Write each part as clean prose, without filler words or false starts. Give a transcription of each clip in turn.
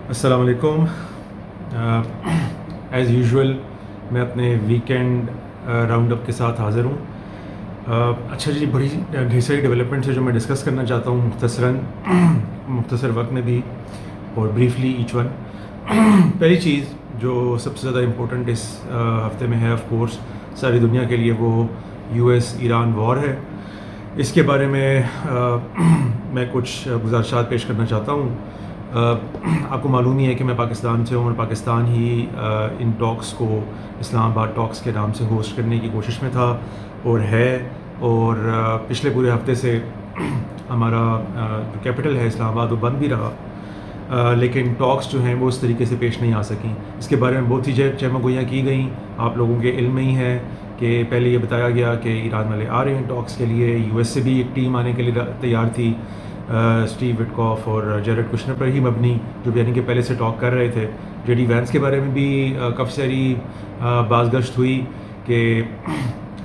السلام علیکم. As usual میں اپنے ویکینڈ راؤنڈ اپ کے ساتھ حاضر ہوں. اچھا جی، بڑی ڈھیر ساری ڈیولپمنٹس ہے جو میں ڈسکس کرنا چاہتا ہوں مختصر وقت میں بھی اور بریفلی ایچ ون. پہلی چیز جو سب سے زیادہ امپورٹنٹ اس ہفتے میں ہے آف کورس ساری دنیا کے لیے، وہ یو ایس ایران وار ہے. اس کے بارے میں میں کچھ گزارشات پیش کرنا چاہتا ہوں. آپ کو معلوم ہی ہے کہ میں پاکستان سے ہوں اور پاکستان ہی ان ٹاکس کو اسلام آباد ٹاکس کے نام سے ہوسٹ کرنے کی کوشش میں تھا اور ہے. اور پچھلے پورے ہفتے سے ہمارا جو کیپٹل ہے اسلام آباد وہ بند بھی رہا، لیکن ٹاکس جو ہیں وہ اس طریقے سے پیش نہیں آ سکیں. اس کے بارے میں بہت سی چہمہ گوئیاں کی گئیں. آپ لوگوں کے علم میں ہی ہے کہ پہلے یہ بتایا گیا کہ ایران والے آ رہے ہیں ٹاکس کے لیے. یو ایس سے بھی ایک ٹیم آنے کے لیے تیار تھی، اسٹیو وٹکاف اور جیرڈ کشنر پر ہی مبنی، جو یعنی کہ پہلے سے ٹاک کر رہے تھے. جے ڈی وینس کے بارے میں بھی کافی ساری باز گشت ہوئی کہ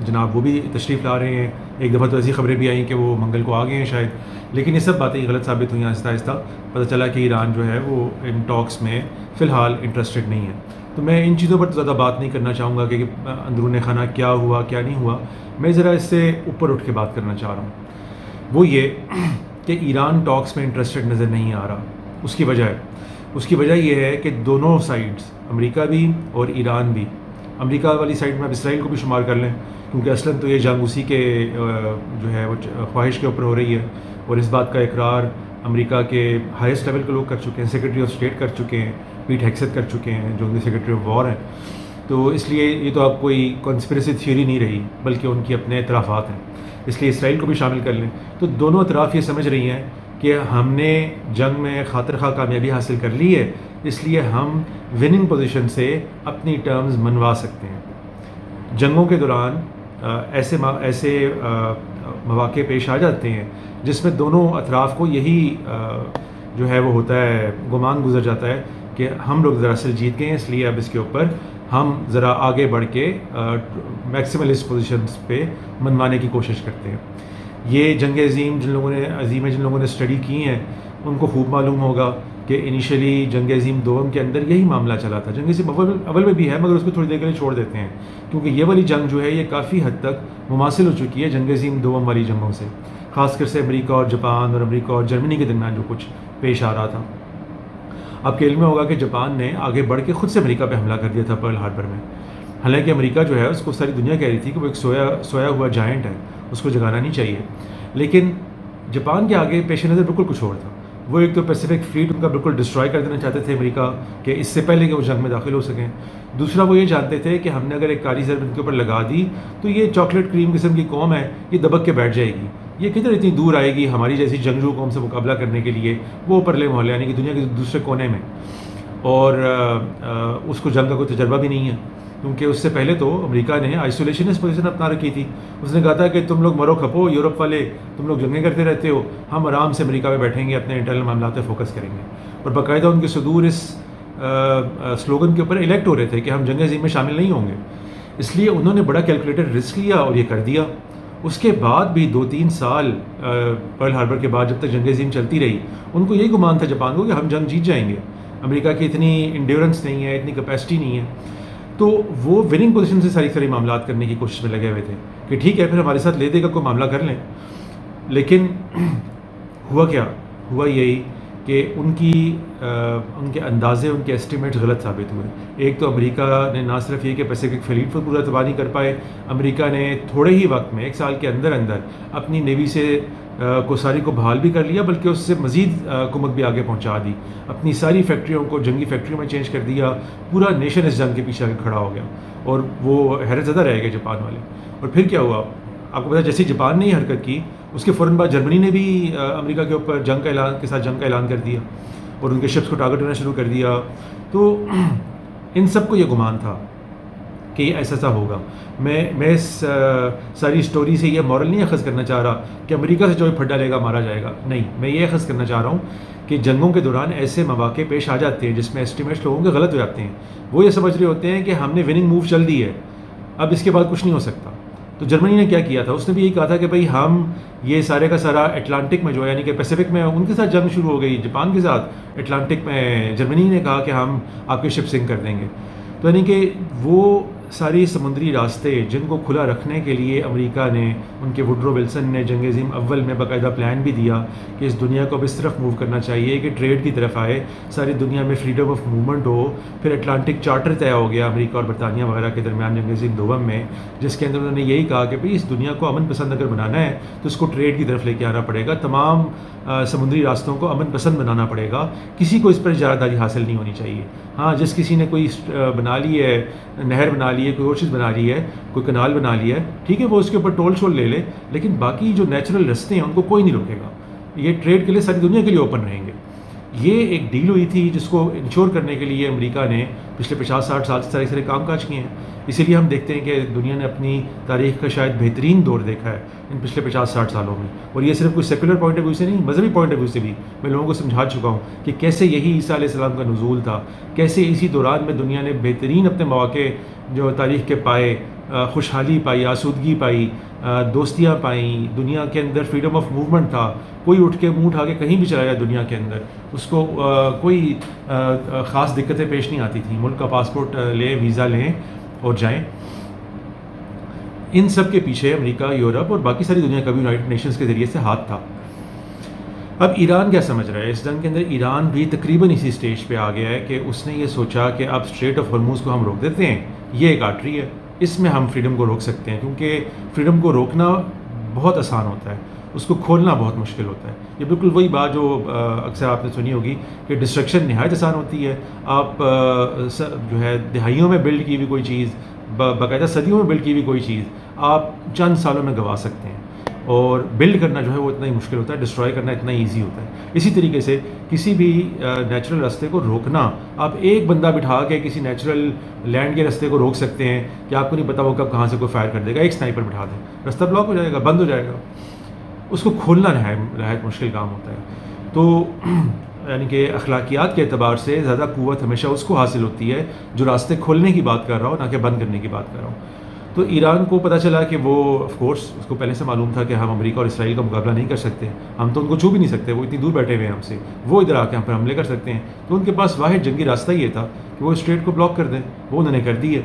جناب وہ بھی تشریف لا رہے ہیں. ایک دفعہ تو ایسی خبریں بھی آئیں کہ وہ منگل کو آ گئے ہیں شاید، لیکن یہ سب باتیں غلط ثابت ہوئیں. آہستہ آہستہ پتہ چلا کہ ایران جو ہے وہ ان ٹاکس میں فی الحال انٹرسٹڈ نہیں ہے. تو میں ان چیزوں پر زیادہ بات نہیں کرنا چاہوں گا کہ اندرون خانہ کیا ہوا کیا نہیں ہوا. میں ذرا اس سے اوپر اٹھ کے بات کرنا چاہ رہا ہوں. وہ یہ کہ ایران ٹاکس میں انٹرسٹڈ نظر نہیں آ رہا. اس کی وجہ یہ ہے کہ دونوں سائڈز، امریکہ بھی اور ایران بھی، امریکہ والی سائڈ میں اب اسرائیل کو بھی شمار کر لیں کیونکہ اصلاً تو یہ جنگ اسی کے جو ہے وہ خواہش کے اوپر ہو رہی ہے، اور اس بات کا اقرار امریکہ کے ہائیسٹ لیول کے لوگ کر چکے ہیں. سیکرٹری آف اسٹیٹ کر چکے ہیں، پیٹ ہیگسیت کر چکے ہیں جو ان کے سیکرٹری آف وار ہیں. تو اس لیے یہ تو اب کوئی کانسپریسی تھیوری نہیں رہی بلکہ ان کی اپنے اعترافات ہیں. اس لیے اسرائیل کو بھی شامل کر لیں. تو دونوں اطراف یہ سمجھ رہی ہیں کہ ہم نے جنگ میں خاطر خواہ کامیابی حاصل کر لی ہے، اس لیے ہم وننگ پوزیشن سے اپنی ٹرمز منوا سکتے ہیں. جنگوں کے دوران ایسے مواقع پیش آ جاتے ہیں جس میں دونوں اطراف کو یہی جو ہے وہ ہوتا ہے، گمان گزر جاتا ہے کہ ہم لوگ دراصل جیت گئے ہیں، اس لیے اب اس کے اوپر ہم ذرا آگے بڑھ کے میکسیملسٹ پوزیشنز پہ منوانے کی کوشش کرتے ہیں. یہ جنگ عظیم جن لوگوں نے اسٹڈی کی ہیں ان کو خوب معلوم ہوگا کہ انیشلی جنگ عظیم دوم کے اندر یہی معاملہ چلا تھا. جنگ عظیم اول میں بھی ہے مگر اس کو تھوڑی دیر کے لیے چھوڑ دیتے ہیں کیونکہ یہ والی جنگ جو ہے یہ کافی حد تک مماثل ہو چکی ہے جنگ عظیم دوم والی جنگوں سے، خاص کر سے امریکہ اور جاپان اور امریکہ اور جرمنی کے درمیان جو کچھ پیش آ رہا تھا. آپ کے علم میں ہوگا کہ جاپان نے آگے بڑھ کے خود سے امریکہ پہ حملہ کر دیا تھا پرل ہاربر میں. حالانکہ امریکہ جو ہے اس کو ساری دنیا کہہ رہی تھی کہ وہ ایک سویا ہوا جائنٹ ہے، اس کو جگانا نہیں چاہیے. لیکن جاپان کے آگے پیش نظر بالکل کچھ اور تھا. وہ ایک تو پیسیفک فلیٹ ان کا بالکل ڈسٹرائے کر دینا چاہتے تھے امریکہ کہ اس سے پہلے کہ وہ جنگ میں داخل ہو سکیں. دوسرا وہ یہ جانتے تھے کہ ہم نے اگر ایک کاری ضرب ان کے اوپر لگا دی تو یہ چاکلیٹ کریم قسم کی قوم ہے، یہ دبک کے بیٹھ جائے گی، یہ کدھر اتنی دور آئے گی ہماری جیسی جنگجو قوم سے مقابلہ کرنے کے لیے، وہ پرلے محلے یعنی کہ دنیا کے دوسرے کونے میں. اور اس کو جنگ کا کوئی تجربہ بھی نہیں ہے کیونکہ اس سے پہلے تو امریکہ نے آئسولیشنسٹ پوزیشن اپنا رکھی تھی. اس نے کہا تھا کہ تم لوگ مرو کھپو یورپ والے، تم لوگ جنگیں کرتے رہتے ہو، ہم آرام سے امریکہ میں بیٹھیں گے، اپنے انٹرنل معاملات پہ فوکس کریں گے. اور باقاعدہ ان کے صدور اس سلوگن کے اوپر الیکٹ ہو رہے تھے کہ ہم جنگ عظیم میں شامل نہیں ہوں گے. اس لیے انہوں نے بڑا کیلکولیٹڈ رسک لیا اور یہ کر دیا. اس کے بعد بھی 2-3 سال پرل ہاربر کے بعد جب تک جنگ عظیم چلتی رہی ان کو یہی گمان تھا جاپان کو کہ ہم جنگ جیت جائیں گے. امریکہ کی اتنی انڈیورنس نہیں ہے، اتنی کیپیسٹی نہیں ہے. تو وہ وننگ پوزیشن سے ساری معاملات کرنے کی کوشش میں لگے ہوئے تھے کہ ٹھیک ہے پھر ہمارے ساتھ لے دے گا کوئی معاملہ کر لیں. لیکن ہوا یہی کہ ان کے اندازے، ان کے ایسٹیمیٹس غلط ثابت ہوئے. ایک تو امریکہ نے نہ صرف یہ کہ پیسیفک فلیٹ پر پورا تباہ نہیں کر پائے، امریکہ نے تھوڑے ہی وقت میں 1 سال کے اندر اپنی نیوی سے ساری کو بحال بھی کر لیا، بلکہ اس سے مزید کمک بھی آگے پہنچا دی. اپنی ساری فیکٹریوں کو جنگی فیکٹریوں میں چینج کر دیا. پورا نیشن اس جنگ کے پیچھے آگے کھڑا ہو گیا اور وہ حیرت زدہ رہ گئے جاپان والے. اور پھر کیا ہوا آپ کو پتا، جیسے جاپان نے یہ حرکت کی اس کے فوراً بعد جرمنی نے بھی امریکہ کے اوپر جنگ کا اعلان کر دیا اور ان کے شپس کو ٹارگٹ ہونا شروع کر دیا. تو ان سب کو یہ گمان تھا کہ یہ ایسا ہوگا. میں اس ساری اسٹوری سے یہ مورل نہیں اخذ کرنا چاہ رہا کہ امریکہ سے جو پھٹ ڈالے گا مارا جائے گا، نہیں. میں یہ اخذ کرنا چاہ رہا ہوں کہ جنگوں کے دوران ایسے مواقع پیش آ جاتے ہیں جس میں ایسٹیمیٹس لوگوں کے غلط ہو جاتے ہیں. وہ یہ سمجھ رہے ہوتے ہیں کہ ہم نے وننگ موو چل دی ہے، اب اس کے بعد کچھ نہیں ہو سکتا. تو جرمنی نے کیا کیا تھا، اس نے بھی یہی کہا تھا کہ بھائی ہم یہ سارے کا سارا اٹلانٹک میں جو ہے یعنی کہ پیسیفک میں ان کے ساتھ جنگ شروع ہو گئی جاپان کے ساتھ، اٹلانٹک میں جرمنی نے کہا کہ ہم آپ کے شپ سنک کر دیں گے. تو یعنی کہ وہ ساری سمندری راستے جن کو کھلا رکھنے کے لیے امریکہ نے، ان کے وڈرو ولسن نے جنگ عظیم اول میں باقاعدہ پلان بھی دیا کہ اس دنیا کو اب اس طرف موو کرنا چاہیے کہ ٹریڈ کی طرف آئے، ساری دنیا میں فریڈم آف موومنٹ ہو. پھر اٹلانٹک چارٹر طے ہو گیا امریکہ اور برطانیہ وغیرہ کے درمیان جنگ عظیم دوم میں، جس کے اندر انہوں نے یہی کہا کہ بھئی اس دنیا کو امن پسند اگر بنانا ہے تو اس کو ٹریڈ کی طرف لے کے آنا پڑے گا، تمام سمندری راستوں کو امن پسند بنانا پڑے گا، کسی کو اس پر اجارہ داری حاصل نہیں ہونی چاہیے. ہاں جس کسی نے کوئی بنا لی ہے، نہر بنا لی ہے، کوئی اور چیز بنا لی ہے، کوئی کنال بنا لیا ہے، ٹھیک ہے وہ اس کے اوپر ٹول شول لے لے، لیکن باقی جو نیچرل رستے ہیں ان کو کوئی نہیں روکے گا. یہ ٹریڈ کے لیے ساری دنیا کے لیے اوپن رہیں گے. یہ ایک ڈیل ہوئی تھی جس کو انشور کرنے کے لیے امریکہ نے پچھلے 50-60 سال سے سارے کام کاج کیے ہیں. اسی لیے ہم دیکھتے ہیں کہ دنیا نے اپنی تاریخ کا شاید بہترین دور دیکھا ہے ان پچھلے 50-60 سالوں میں. اور یہ صرف کوئی سیکولر پوائنٹ آف ویو سے نہیں، مذہبی پوائنٹ آف ویو سے بھی میں لوگوں کو سمجھا چکا ہوں کہ کیسے یہی عیسیٰ علیہ السلام کا نزول تھا، کیسے اسی دوران میں دنیا نے بہترین اپنے مواقع جو تاریخ کے پائے، خوشحالی پائی، آسودگی پائی، دوستیاں پائیں، دنیا کے اندر فریڈم آف موومنٹ تھا. کوئی اٹھ کے منہ اٹھا کے کہیں بھی چلا جائے دنیا کے اندر، اس کو کوئی خاص دقتیں پیش نہیں آتی تھیں. ملک کا پاسپورٹ لیں، ویزا لیں اور جائیں. ان سب کے پیچھے امریکہ، یورپ اور باقی ساری دنیا کا بھی یونائٹڈ نیشنز کے ذریعے سے ہاتھ تھا. اب ایران کیا سمجھ رہا ہے اس جنگ کے اندر؟ ایران بھی تقریباً اسی سٹیج پہ آ گیا ہے کہ اس نے یہ سوچا کہ اب اسٹریٹ آف ہرموز کو ہم روک دیتے ہیں، یہ ایک آرٹری ہے، اس میں ہم فریڈم کو روک سکتے ہیں، کیونکہ فریڈم کو روکنا بہت آسان ہوتا ہے، اس کو کھولنا بہت مشکل ہوتا ہے. یہ بالکل وہی بات جو اکثر آپ نے سنی ہوگی کہ ڈسٹرکشن نہایت آسان ہوتی ہے. آپ جو ہے دہائیوں میں بلڈ کی ہوئی کوئی چیز، باقاعدہ صدیوں میں بلڈ کی ہوئی کوئی چیز آپ چند سالوں میں گنوا سکتے ہیں، اور بلڈ کرنا جو ہے وہ اتنا ہی مشکل ہوتا ہے، ڈسٹرائے کرنا اتنا ہی ایزی ہوتا ہے. اسی طریقے سے کسی بھی نیچرل راستے کو روکنا، آپ ایک بندہ بٹھا کے کسی نیچرل لینڈ کے راستے کو روک سکتے ہیں کہ آپ کو نہیں پتا وہ کب کہاں سے کوئی فائر کر دے گا. ایک سنائپر بٹھا دیں، راستہ بلاک ہو جائے گا، بند ہو جائے گا. اس کو کھولنا نہایت مشکل کام ہوتا ہے. تو یعنی کہ اخلاقیات کے اعتبار سے زیادہ قوت ہمیشہ اس کو حاصل ہوتی ہے جو راستے کھولنے کی بات کر رہا ہو، نہ کہ بند کرنے کی بات کر رہا ہوں. تو ایران کو پتہ چلا کہ وہ آف کورس اس کو پہلے سے معلوم تھا کہ ہم امریکہ اور اسرائیل کا مقابلہ نہیں کر سکتے، ہم تو ان کو چھو بھی نہیں سکتے، وہ اتنی دور بیٹھے ہوئے ہیں ہم سے، وہ ادھر آ کے ہم پر حملے کر سکتے ہیں. تو ان کے پاس واحد جنگی راستہ یہ تھا کہ وہ اسٹریٹ کو بلاک کر دیں. وہ انہوں نے کر دی ہے.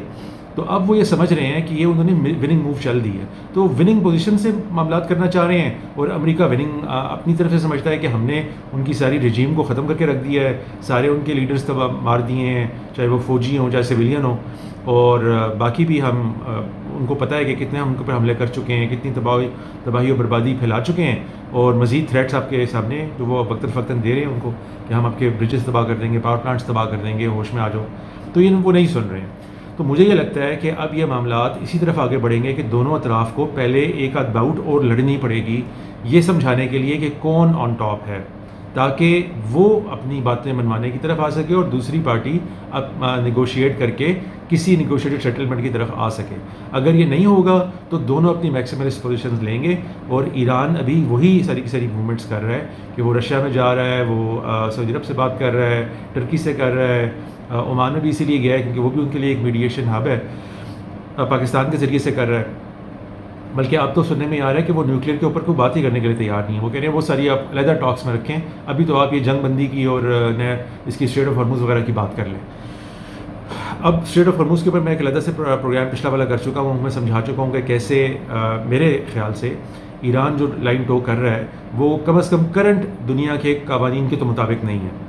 تو اب وہ یہ سمجھ رہے ہیں کہ یہ انہوں نے وننگ موو چل دی ہے، تو وننگ پوزیشن سے معاملات کرنا چاہ رہے ہیں. اور امریکہ وننگ اپنی طرف سے سمجھتا ہے کہ ہم نے ان کی ساری رجیم کو ختم کر کے رکھ دیا ہے، سارے ان کے لیڈرز تباہ مار دیے ہیں، چاہے وہ فوجی ہوں چاہے سویلین ہوں. اور باقی بھی ہم ان کو پتہ ہے کہ کتنے ہم ان کے اوپر حملے کر چکے ہیں، کتنی تباہی و بربادی پھیلا چکے ہیں. اور مزید تھریٹس آپ کے سامنے جو وہ وقتاً فوقتاً دے رہے ہیں ان کو کہ ہم آپ کے برجز تباہ کر دیں گے، پاور پلانٹس تباہ کر دیں گے، ہوش میں آ جاؤ. تو یہ وہ نہیں سن رہے ہیں. تو مجھے یہ لگتا ہے کہ اب یہ معاملات اسی طرف آگے بڑھیں گے کہ دونوں اطراف کو پہلے ایک آدھ باؤٹ اور لڑنی پڑے گی یہ سمجھانے کے لیے کہ کون آن ٹاپ ہے، تاکہ وہ اپنی باتیں منوانے کی طرف آ سکے اور دوسری پارٹی اب نیگوشیٹ کر کے کسی نیگوشیٹڈ سیٹلمنٹ کی طرف آ سکے. اگر یہ نہیں ہوگا تو دونوں اپنی میکسیملسٹ پوزیشنز لیں گے. اور ایران ابھی وہی ساری کی ساری موومنٹس کر رہا ہے کہ وہ رشیا میں جا رہا ہے، وہ سعودی عرب سے بات کر رہا ہے، ٹرکی سے کر رہا ہے، عمان میں بھی اسی لیے گیا ہے کیونکہ وہ بھی ان کے لیے ایک میڈیشن ہب ہے، پاکستان کے ذریعے سے کر رہا ہے. بلکہ اب تو سننے میں آ رہا ہے کہ وہ نیوکلیئر کے اوپر کوئی بات ہی کرنے کے لیے تیار نہیں ہے. وہ کہہ رہے ہیں وہ ساری آپ علیحدہ ٹاکس میں رکھیں، ابھی تو آپ یہ جنگ بندی کی اور اس کی اسٹریٹ آف ہرموز وغیرہ کی بات کر لیں. اب اسٹریٹ آف ہرموز کے اوپر میں ایک علیحدہ سے پروگرام پچھلا والا کر چکا ہوں. میں سمجھا چکا ہوں کہ کیسے میرے خیال سے ایران جو لائن ٹو کر رہا ہے وہ کم از کم کرنٹ دنیا کے قوانین کے تو مطابق نہیں ہے.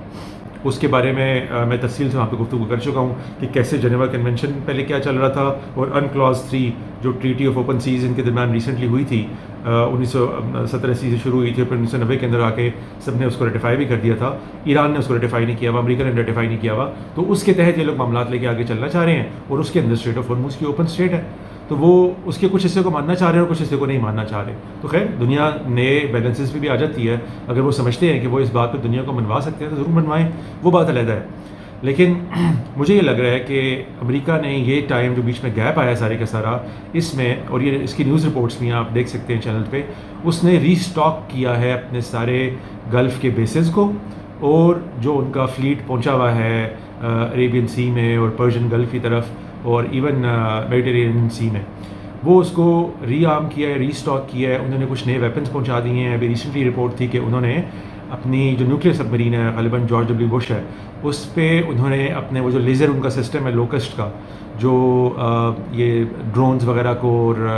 اس کے بارے میں تفصیل سے وہاں پہ گفتگو کر چکا ہوں کہ کیسے جنیوا کنونشن پہلے کیا چل رہا تھا اور ان کلاز 3 جو ٹریٹی آف اوپن سیز ان کے درمیان ریسنٹلی ہوئی تھی 1970 سے شروع ہوئی تھی، پھر 1990 کے اندر آ کے سب نے اس کو ریٹیفائی بھی کر دیا تھا. ایران نے اس کو ریٹیفائی نہیں کیا ہوا، امریکہ نے ریٹیفائی نہیں کیا ہوا. تو اس کے تحت یہ لوگ معاملات لے کے آگے چلنا چاہ رہے ہیں اور اس کے اندر اسٹریٹ آف ہرموز کی اوپن اسٹریٹ ہے. تو وہ اس کے کچھ حصے کو ماننا چاہ رہے ہیں اور کچھ حصے کو نہیں ماننا چاہ رہے. تو خیر دنیا نئے بیلنسز پہ بھی آ جاتی ہے. اگر وہ سمجھتے ہیں کہ وہ اس بات پہ دنیا کو منوا سکتے ہیں تو ضرور منوائیں، وہ بات علیحدہ ہے. لیکن مجھے یہ لگ رہا ہے کہ امریکہ نے یہ ٹائم جو بیچ میں گیپ آیا سارے کا سارا اس میں، اور یہ اس کی نیوز رپورٹس بھی آپ دیکھ سکتے ہیں چینل پہ، اس نے ری اسٹاک کیا ہے اپنے سارے گلف کے بیسز کو، اور جو ان کا فلیٹ پہنچا ہوا ہے عریبین سی میں اور پرشین گلف کی طرف اور ایون میڈیٹرینین سی میں، وہ اس کو ری آرم کیا ہے, ری اسٹاک کیا ہے, انہوں نے کچھ نئے ویپنس پہنچا دیے ہیں. ابھی ریسنٹلی رپورٹ تھی کہ انہوں نے اپنی جو نیوکلیئر سب مرین ہے, غالباً جارج ڈبلیو بش ہے, اس پہ انہوں نے اپنے وہ جو لیزر ان کا سسٹم ہے لوکسٹ کا, جو یہ ڈرونز وغیرہ کو اور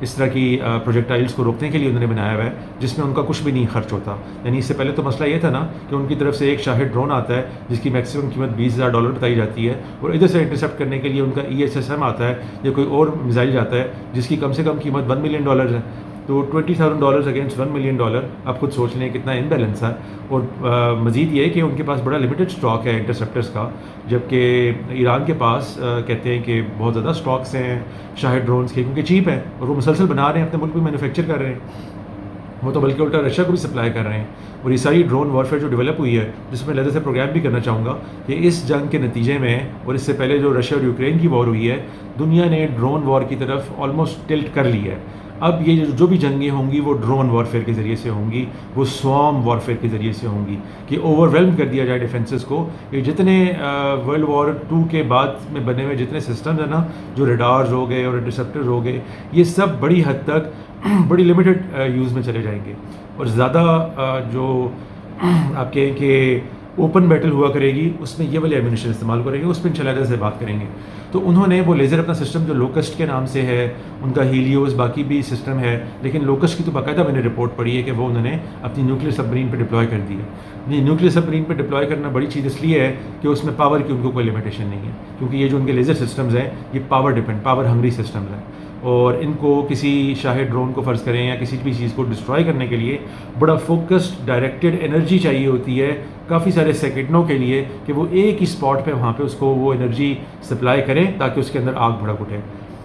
اس طرح کی پروجیکٹائلز کو روکنے کے لیے انہوں نے بنایا ہوا ہے, جس میں ان کا کچھ بھی نہیں خرچ ہوتا. یعنی اس سے پہلے تو مسئلہ یہ تھا نا کہ ان کی طرف سے ایک شاہد ڈرون آتا ہے جس کی میکسیمم قیمت $20,000 بتائی جاتی ہے, اور ادھر سے انٹرسیپٹ کرنے کے لیے ان کا ESSM آتا ہے یا کوئی اور میزائل جاتا ہے جس کی کم سے کم قیمت $1 ملین ہے. تو $20,000 اگینسٹ $1 ملین, آپ خود سوچ لیں کتنا امبیلنس ہے. اور مزید یہ کہ ان کے پاس بڑا لمیٹڈ اسٹاک ہے انٹرسیپٹرز کا, جبکہ ایران کے پاس کہتے ہیں کہ بہت زیادہ اسٹاکس ہیں شاہد ڈرونز کے, کیونکہ چیپ ہیں اور وہ مسلسل بنا رہے ہیں, اپنے ملک میں مینوفیکچر کر رہے ہیں. وہ تو بلکہ الٹا رشیا کو بھی سپلائی کر رہے ہیں. اور یہ ساری ڈرون وارفیئر جو ڈیولپ ہوئی ہے, جس میں لہذا سے پروگرام بھی کرنا چاہوں گا کہ اس جنگ کے نتیجے میں اور اس سے پہلے جو رشیا اور یوکرین کی وار ہوئی ہے, دنیا نے ڈرون وار کی طرف آلموسٹ ٹلٹ کر لی ہے. اب یہ جو بھی جنگیں ہوں گی وہ ڈرون وارفیئر کے ذریعے سے ہوں گی, وہ سوام وارفیئر کے ذریعے سے ہوں گی, کہ اوور ویلم کر دیا جائے ڈیفینسز کو. یہ جتنے ورلڈ وار 2 کے بعد میں بنے ہوئے جتنے سسٹمز ہیں نا, جو ریڈارز ہو گئے اور انٹرسیپٹرز ہو گئے, یہ سب بڑی حد تک بڑی لمیٹڈ یوز میں چلے جائیں گے. اور زیادہ جو آپ کہیں کہ اوپن بیٹل ہوا کرے گی, اس میں یہ والے ایمونیشن استعمال کریں گے, اس پہ انشاءاللہ سے بات کریں گے. تو انہوں نے وہ لیزر اپنا سسٹم جو لوکسٹ کے نام سے ہے, ان کا ہیلیوز باقی بھی سسٹم ہے, لیکن لوکسٹ کی تو باقاعدہ میں نے رپورٹ پڑھی ہے کہ وہ انہوں نے اپنی نیوکلیئر سب مرین پہ ڈپلوائے کر دی ہے. یہ نیوکلیئر سب مرین پہ ڈپلوائے کرنا بڑی چیز اس لیے ہے کہ اس میں پاور کی ان کو کوئی لمیٹیشن نہیں ہے, کیونکہ یہ جو ان کے لیزر سسٹمز ہیں یہ پاور ہنگری سسٹمز ہیں, اور ان کو کسی شاہد ڈرون کو فرض کریں یا کسی بھی چیز کو ڈسٹرائے کرنے کے لیے بڑا فوکسڈ ڈائریکٹڈ انرجی چاہیے ہوتی ہے کافی سارے سیکنڈوں کے لیے, کہ وہ ایک ہی اسپاٹ پہ وہاں پہ اس کو وہ انرجی سپلائی کریں تاکہ اس کے اندر آگ بھڑک اٹھے.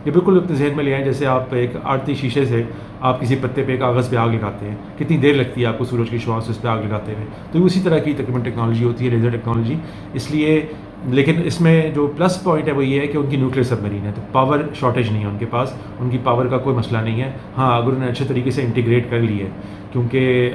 یہ بالکل اپنے ذہن میں لے آئیں جیسے آپ ایک آڑتی شیشے سے آپ کسی پتے پہ کاغذ پہ آگ لگاتے ہیں, کتنی دیر لگتی ہے آپ کو سورج کی شعاع سے اس پہ آگ لگاتے ہوئے. تو اسی طرح کی تقریباً ٹیکنالوجی ہوتی ہے لیزر ٹیکنالوجی. اس لیے لیکن اس میں جو پلس پوائنٹ ہے وہ یہ ہے کہ ان کی نیوکلیئر سب مرین ہے, تو پاور شارٹیج نہیں ہے ان کے پاس, ان کی پاور کا کوئی مسئلہ نہیں ہے. ہاں اگر انہوں نے اچھے طریقے سے انٹیگریٹ کر لی ہے, کیونکہ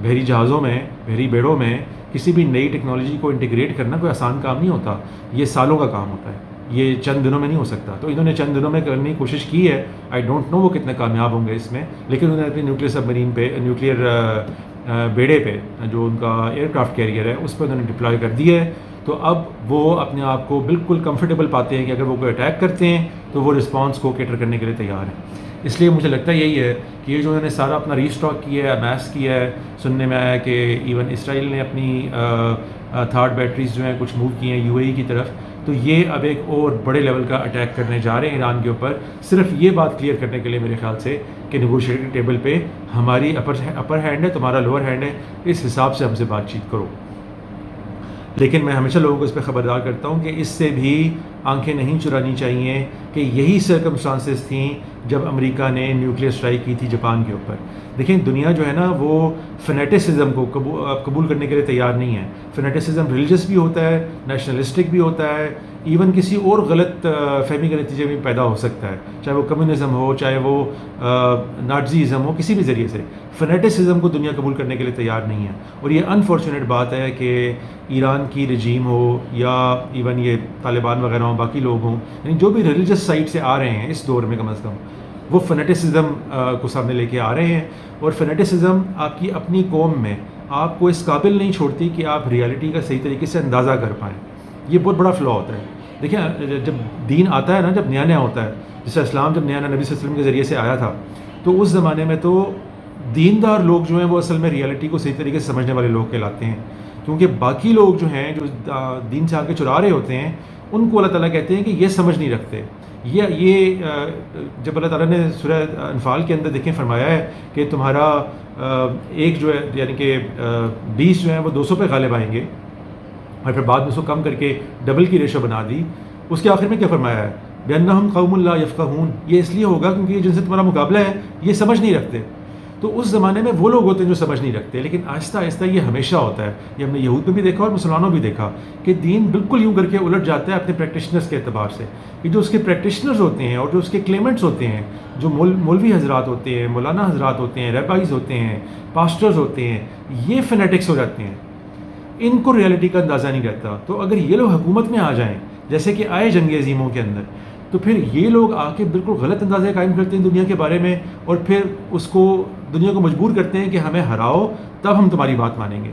بحری جہازوں میں, بحری بیڑوں میں کسی بھی نئی ٹیکنالوجی کو انٹیگریٹ کرنا کوئی آسان کام نہیں ہوتا, یہ سالوں کا کام ہوتا ہے, یہ چند دنوں میں نہیں ہو سکتا. تو انہوں نے چند دنوں میں کرنے کی کوشش کی ہے. آئی ڈونٹ نو وہ کتنے کامیاب ہوں گے اس میں, لیکن انہوں نے اپنی نیوکلیئر سب مرین پہ, نیوکلیئر بیڑے پہ جو ان کا ایئر کرافٹ کیریئر ہے اس پہ انہوں نے ڈپلوائے کر دیا ہے. تو اب وہ اپنے آپ کو بالکل کمفرٹیبل پاتے ہیں کہ اگر وہ کوئی اٹیک کرتے ہیں تو وہ رسپانس کو کیٹر کرنے کے لیے تیار ہیں. اس لیے مجھے لگتا ہے یہی ہے کہ یہ جو انہوں نے سارا اپنا ری اسٹاک کیا ہے, امیس کیا ہے. سننے میں آیا کہ ایون اسرائیل نے اپنی تھرڈ بیٹریز جو ہیں کچھ موو کی ہیں UAE کی طرف. تو یہ اب ایک اور بڑے لیول کا اٹیک کرنے جا رہے ہیں ایران کے اوپر, صرف یہ بات کلیئر کرنے کے لیے میرے خیال سے کہ نیگوشیٹنگ ٹیبل پہ ہماری اپر ہینڈ ہے, تمہارا لوور ہینڈ ہے, اس حساب سے ہم سے بات چیت کرو. لیکن میں ہمیشہ لوگوں کو اس پہ خبردار کرتا ہوں کہ اس سے بھی آنکھیں نہیں چرانی چاہیے کہ یہی سرکمسٹانسز تھیں جب امریکہ نے نیوکلیئر اسٹرائک کی تھی جاپان کے اوپر. دیکھیں دنیا جو ہے نا وہ فنیٹسزم کو قبول کرنے کے لیے تیار نہیں ہے. فنیٹسزم ریلیجس بھی ہوتا ہے, نیشنلسٹک بھی ہوتا ہے, ایون کسی اور غلط فہمی کے نتیجے میں پیدا ہو سکتا ہے, چاہے وہ کمیونزم ہو, چاہے وہ نازیزم ہو, کسی بھی ذریعے سے فنیٹسزم کو دنیا قبول کرنے کے لیے تیار نہیں ہے. اور یہ انفارچونیٹ بات ہے کہ ایران کی رجیم ہو یا ایون یہ طالبان وغیرہ ہوں, باقی لوگ ہوں, یعنی جو بھی ریلیجس سائٹ سے آ رہے ہیں اس دور میں کم از کم, وہ فنیٹسزم کو سامنے لے کے آ رہے ہیں. اور فنیٹسزم آپ کی اپنی قوم میں آپ کو اس قابل نہیں چھوڑتی کہ آپ ریالٹی کا صحیح طریقے سے اندازہ کر پائیں. یہ بہت بڑا فلا ہوتا ہے. دیکھیں جب دین آتا ہے نا, جب نیا نیا ہوتا ہے, جیسے اسلام جب نیا نیا نبی صلی اللہ علیہ وسلم کے ذریعے سے آیا تھا, تو اس زمانے میں تو دیندار لوگ جو ہیں وہ اصل میں ریالٹی کو صحیح طریقے سے سمجھنے والے لوگ کہلاتے ہیں, کیونکہ باقی لوگ جو ہیں جو دین سے آگے چرا رہے ہوتے ہیں ان کو اللہ تعالیٰ کہتے ہیں کہ یہ سمجھ نہیں رکھتے. یہ جب اللہ تعالیٰ نے سورہ انفال کے اندر دیکھیں فرمایا ہے کہ تمہارا ایک جو ہے یعنی کہ 20 جو ہیں وہ 200 پہ غالب آئیں گے, اور پھر بعد میں اس کو کم کر کے ڈبل کی ریشو بنا دی, اس کے آخر میں کیا فرمایا ہے, بِأَنَّهُمْ قَوْمٌ لَا يَفْقَهُونَ. یہ اس لیے ہوگا کیونکہ یہ جن سے تمہارا مقابلہ ہے یہ سمجھ نہیں رکھتے. تو اس زمانے میں وہ لوگ ہوتے ہیں جو سمجھ نہیں رکھتے, لیکن آہستہ آہستہ یہ ہمیشہ ہوتا ہے. یہ ہم نے یہود میں بھی دیکھا اور مسلمانوں بھی دیکھا کہ دین بالکل یوں کر کے الٹ جاتا ہے اپنے پریکٹیشنرز کے اعتبار سے, کہ جو اس کے پریکٹیشنرز ہوتے ہیں اور جو اس کے کلیمنٹس ہوتے ہیں, جو مولوی حضرات ہوتے ہیں, مولانا حضرات ہوتے ہیں, ریبائز ہوتے ہیں, پاسٹرز ہوتے ہیں, یہ فنیٹکس ہو جاتے ہیں, ان کو ریالٹی کا اندازہ نہیں رہتا. تو اگر یہ لوگ حکومت میں آ جائیں, جیسے کہ آئے جنگ عظیموں کے اندر, تو پھر یہ لوگ آ کے بالکل غلط اندازے قائم کرتے ہیں دنیا کے بارے میں، اور پھر اس کو دنیا کو مجبور کرتے ہیں کہ ہمیں ہراؤ تب ہم تمہاری بات مانیں گے.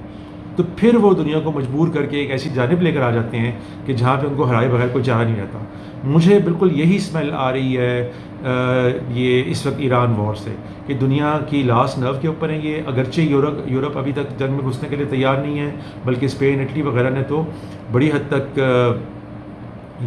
تو پھر وہ دنیا کو مجبور کر کے ایک ایسی جانب لے کر آ جاتے ہیں کہ جہاں پہ ان کو ہرائے بغیر کوئی چارہ نہیں رہتا. مجھے بالکل یہی اسمیل آ رہی ہے یہ اس وقت ایران وار سے، کہ دنیا کی لاسٹ نرو کے اوپر ہے یہ. اگرچہ یورپ ابھی تک جنگ میں گھسنے کے لیے تیار نہیں ہے، بلکہ اسپین، اٹلی وغیرہ نے تو بڑی حد تک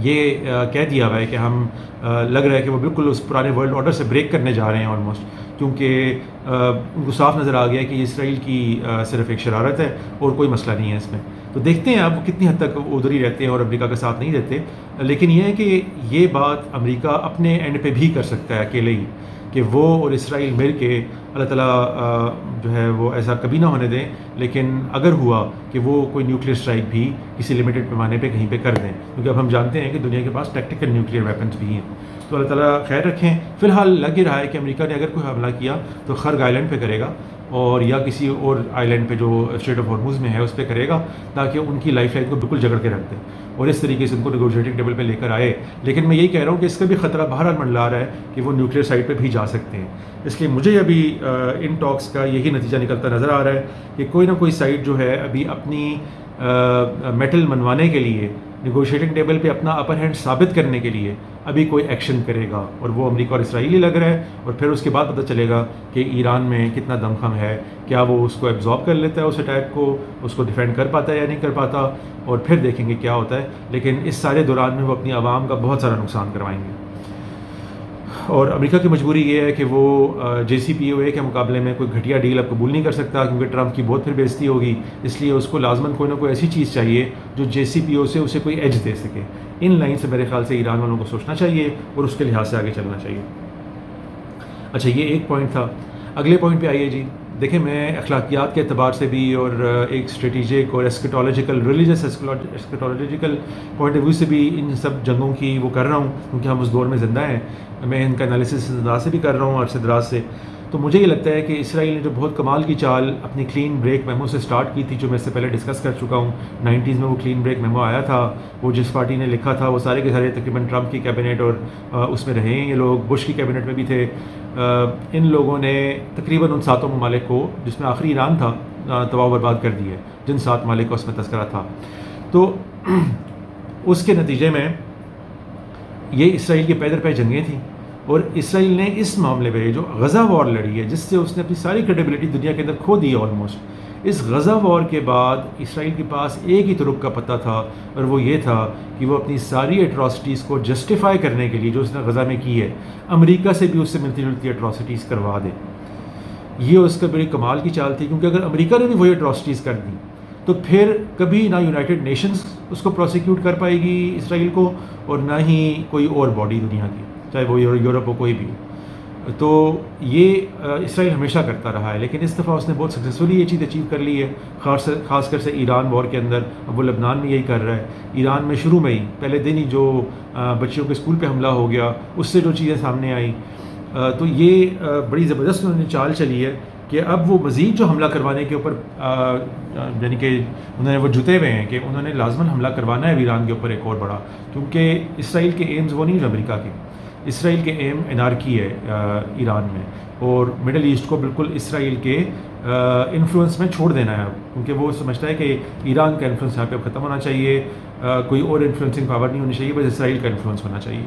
یہ کہہ دیا ہوا ہے کہ ہم لگ رہا ہے کہ وہ بالکل اس پرانے ورلڈ آرڈر سے بریک کرنے جا رہے ہیں آلموسٹ، کیونکہ ان کو صاف نظر آ گیا کہ یہ اسرائیل کی صرف ایک شرارت ہے اور کوئی مسئلہ نہیں ہے اس میں. تو دیکھتے ہیں اب کتنی حد تک ادھر ہی رہتے ہیں اور امریکہ کا ساتھ نہیں دیتے. لیکن یہ ہے کہ یہ بات امریکہ اپنے اینڈ پہ بھی کر سکتا ہے اکیلے ہی، کہ وہ اور اسرائیل مل کے اللہ تعالیٰ جو ہے وہ ایسا کبھی نہ ہونے دیں. لیکن اگر ہوا کہ وہ کوئی نیوکلیئر اسٹرائک بھی کسی لمیٹڈ پیمانے پہ کہیں پہ کر دیں، کیونکہ اب ہم جانتے ہیں کہ دنیا کے پاس ٹیکٹیکل نیوکلیئر ویپنز بھی ہیں. تو اللہ تعالیٰ خیر رکھیں. فی الحال لگ ہی رہا ہے کہ امریکہ نے اگر کوئی حملہ کیا تو خرگ آئلینڈ پہ کرے گا، اور یا کسی اور آئلینڈ پہ جو اسٹریٹ آف ہارموز میں ہے اس پہ کرے گا، تاکہ ان کی لائف لائن کو بالکل جگڑ کے رکھ دیں اور اس طریقے سے ان کو نیگوشیٹنگ ٹیبل پہ لے کر آئے. لیکن میں یہی کہہ رہا ہوں کہ اس کا بھی خطرہ بہرحال منڈلا رہا ہے کہ وہ نیوکلیئر سائٹ پہ بھی جا سکتے ہیں. اس لیے مجھے ابھی ان ٹاکس کا یہی نتیجہ نکلتا نظر آ رہا ہے کہ کوئی نہ کوئی سائٹ جو ہے ابھی اپنی میٹل منوانے کے لیے، نیگوشیٹنگ ٹیبل پہ اپنا اپر ہینڈ ثابت کرنے کے لیے ابھی کوئی ایکشن کرے گا، اور وہ امریکہ اور اسرائیل ہی لگ رہا ہے. اور پھر اس کے بعد پتہ چلے گا کہ ایران میں کتنا دم خم ہے، کیا وہ اس کو ایبزارب کر لیتا ہے اس اٹیک کو، اس کو ڈیفینڈ کر پاتا ہے یا نہیں کر پاتا، اور پھر دیکھیں گے کیا ہوتا ہے. لیکن اس سارے دوران میں وہ اپنی عوام کا بہت سارا نقصان کروائیں گے. اور امریکہ کی مجبوری یہ ہے کہ وہ جے سی پی او اے کے مقابلے میں کوئی گھٹیا ڈیل اب قبول نہیں کر سکتا، کیونکہ ٹرمپ کی بہت پھر بے عزتی ہوگی. اس لیے اس کو لازماً کوئی نہ کوئی ایسی چیز چاہیے جو جے سی پی او سے اسے کوئی ایج دے سکے. ان لائن سے میرے خیال سے ایران والوں کو سوچنا چاہیے اور اس کے لحاظ سے آگے چلنا چاہیے. اچھا، یہ ایک پوائنٹ تھا. اگلے پوائنٹ پہ آئیے جی. دیکھیں، میں اخلاقیات کے اعتبار سے بھی اور ایک اسٹریٹیجک اور ایسکیٹالوجیکل، ریلیجس ایسکیٹالوجیکل پوائنٹ آف ویو سے بھی ان سب جنگوں کی وہ کر رہا ہوں، کیونکہ ہم اس دور میں زندہ ہیں. میں ان کا انالیسس انداز سے بھی کر رہا ہوں عرصے دراز سے. تو مجھے یہ لگتا ہے کہ اسرائیل نے جو بہت کمال کی چال اپنی کلین بریک میمو سے سٹارٹ کی تھی، جو میں اس سے پہلے ڈسکس کر چکا ہوں. 90s میں وہ کلین بریک میمو آیا تھا، وہ جس پارٹی نے لکھا تھا وہ سارے کے سارے تقریباً ٹرمپ کی کیبنٹ اور اس میں رہے ہیں یہ لوگ، بش کی کیبنٹ میں بھی تھے. ان لوگوں نے تقریباً ان 7 ممالک کو، جس میں آخری ایران تھا، تباہ و برباد کر دی ہے، جن 7 ممالک کا اس میں تذکرہ تھا. تو اس کے نتیجے میں یہ اسرائیل کے پے در پے جنگیں تھیں. اور اسرائیل نے اس معاملے پہ جو غزہ وار لڑی ہے، جس سے اس نے اپنی ساری کریڈیبلٹی دنیا کے اندر کھو دی آلموسٹ، اس غزہ وار کے بعد اسرائیل کے پاس ایک ہی طرق کا پتہ تھا، اور وہ یہ تھا کہ وہ اپنی ساری اٹراسٹیز کو جسٹیفائی کرنے کے لیے جو اس نے غزہ میں کی ہے، امریکہ سے بھی اس سے ملتی جلتی اٹراسٹیز کروا دے. یہ اس کا بڑی کمال کی چال تھی، کیونکہ اگر امریکہ نے بھی وہی اٹراسٹیز کر دی تو پھر کبھی نہ یونائٹڈ نیشنز اس کو پروسیکیوٹ کر پائے گی اسرائیل کو، اور نہ ہی کوئی اور باڈی دنیا کی، چاہے وہ یورپ ہو کوئی بھی. تو یہ اسرائیل ہمیشہ کرتا رہا ہے، لیکن اس دفعہ اس نے بہت سکسیزفلی یہ چیز اچیو کر لی ہے، خاص کر سے ایران وار کے اندر. اب وہ لبنان میں یہی کر رہا ہے. ایران میں شروع میں ہی پہلے دن ہی جو بچیوں کے اسکول پہ حملہ ہو گیا، اس سے جو چیزیں سامنے آئیں، تو یہ بڑی زبردست انہوں نے چال چلی ہے کہ اب وہ مزید جو حملہ کروانے کے اوپر یعنی کہ انہوں نے وہ جتے ہوئے ہیں کہ انہوں نے لازماً حملہ کروانا ہے ایران کے اوپر ایک اور بڑا، کیونکہ اسرائیل کے ایمز وہ نہیں جو امریکہ کے. اسرائیل کے ایم انارکی ہے ایران میں، اور مڈل ایسٹ کو بالکل اسرائیل کے انفلوئنس میں چھوڑ دینا ہے، کیونکہ وہ سمجھتا ہے کہ ایران کا انفلوئنس یہاں پہ اب ختم ہونا چاہیے، کوئی اور انفلوئنسنگ پاور نہیں ہونی چاہیے، بس اسرائیل کا انفلوئنس ہونا چاہیے.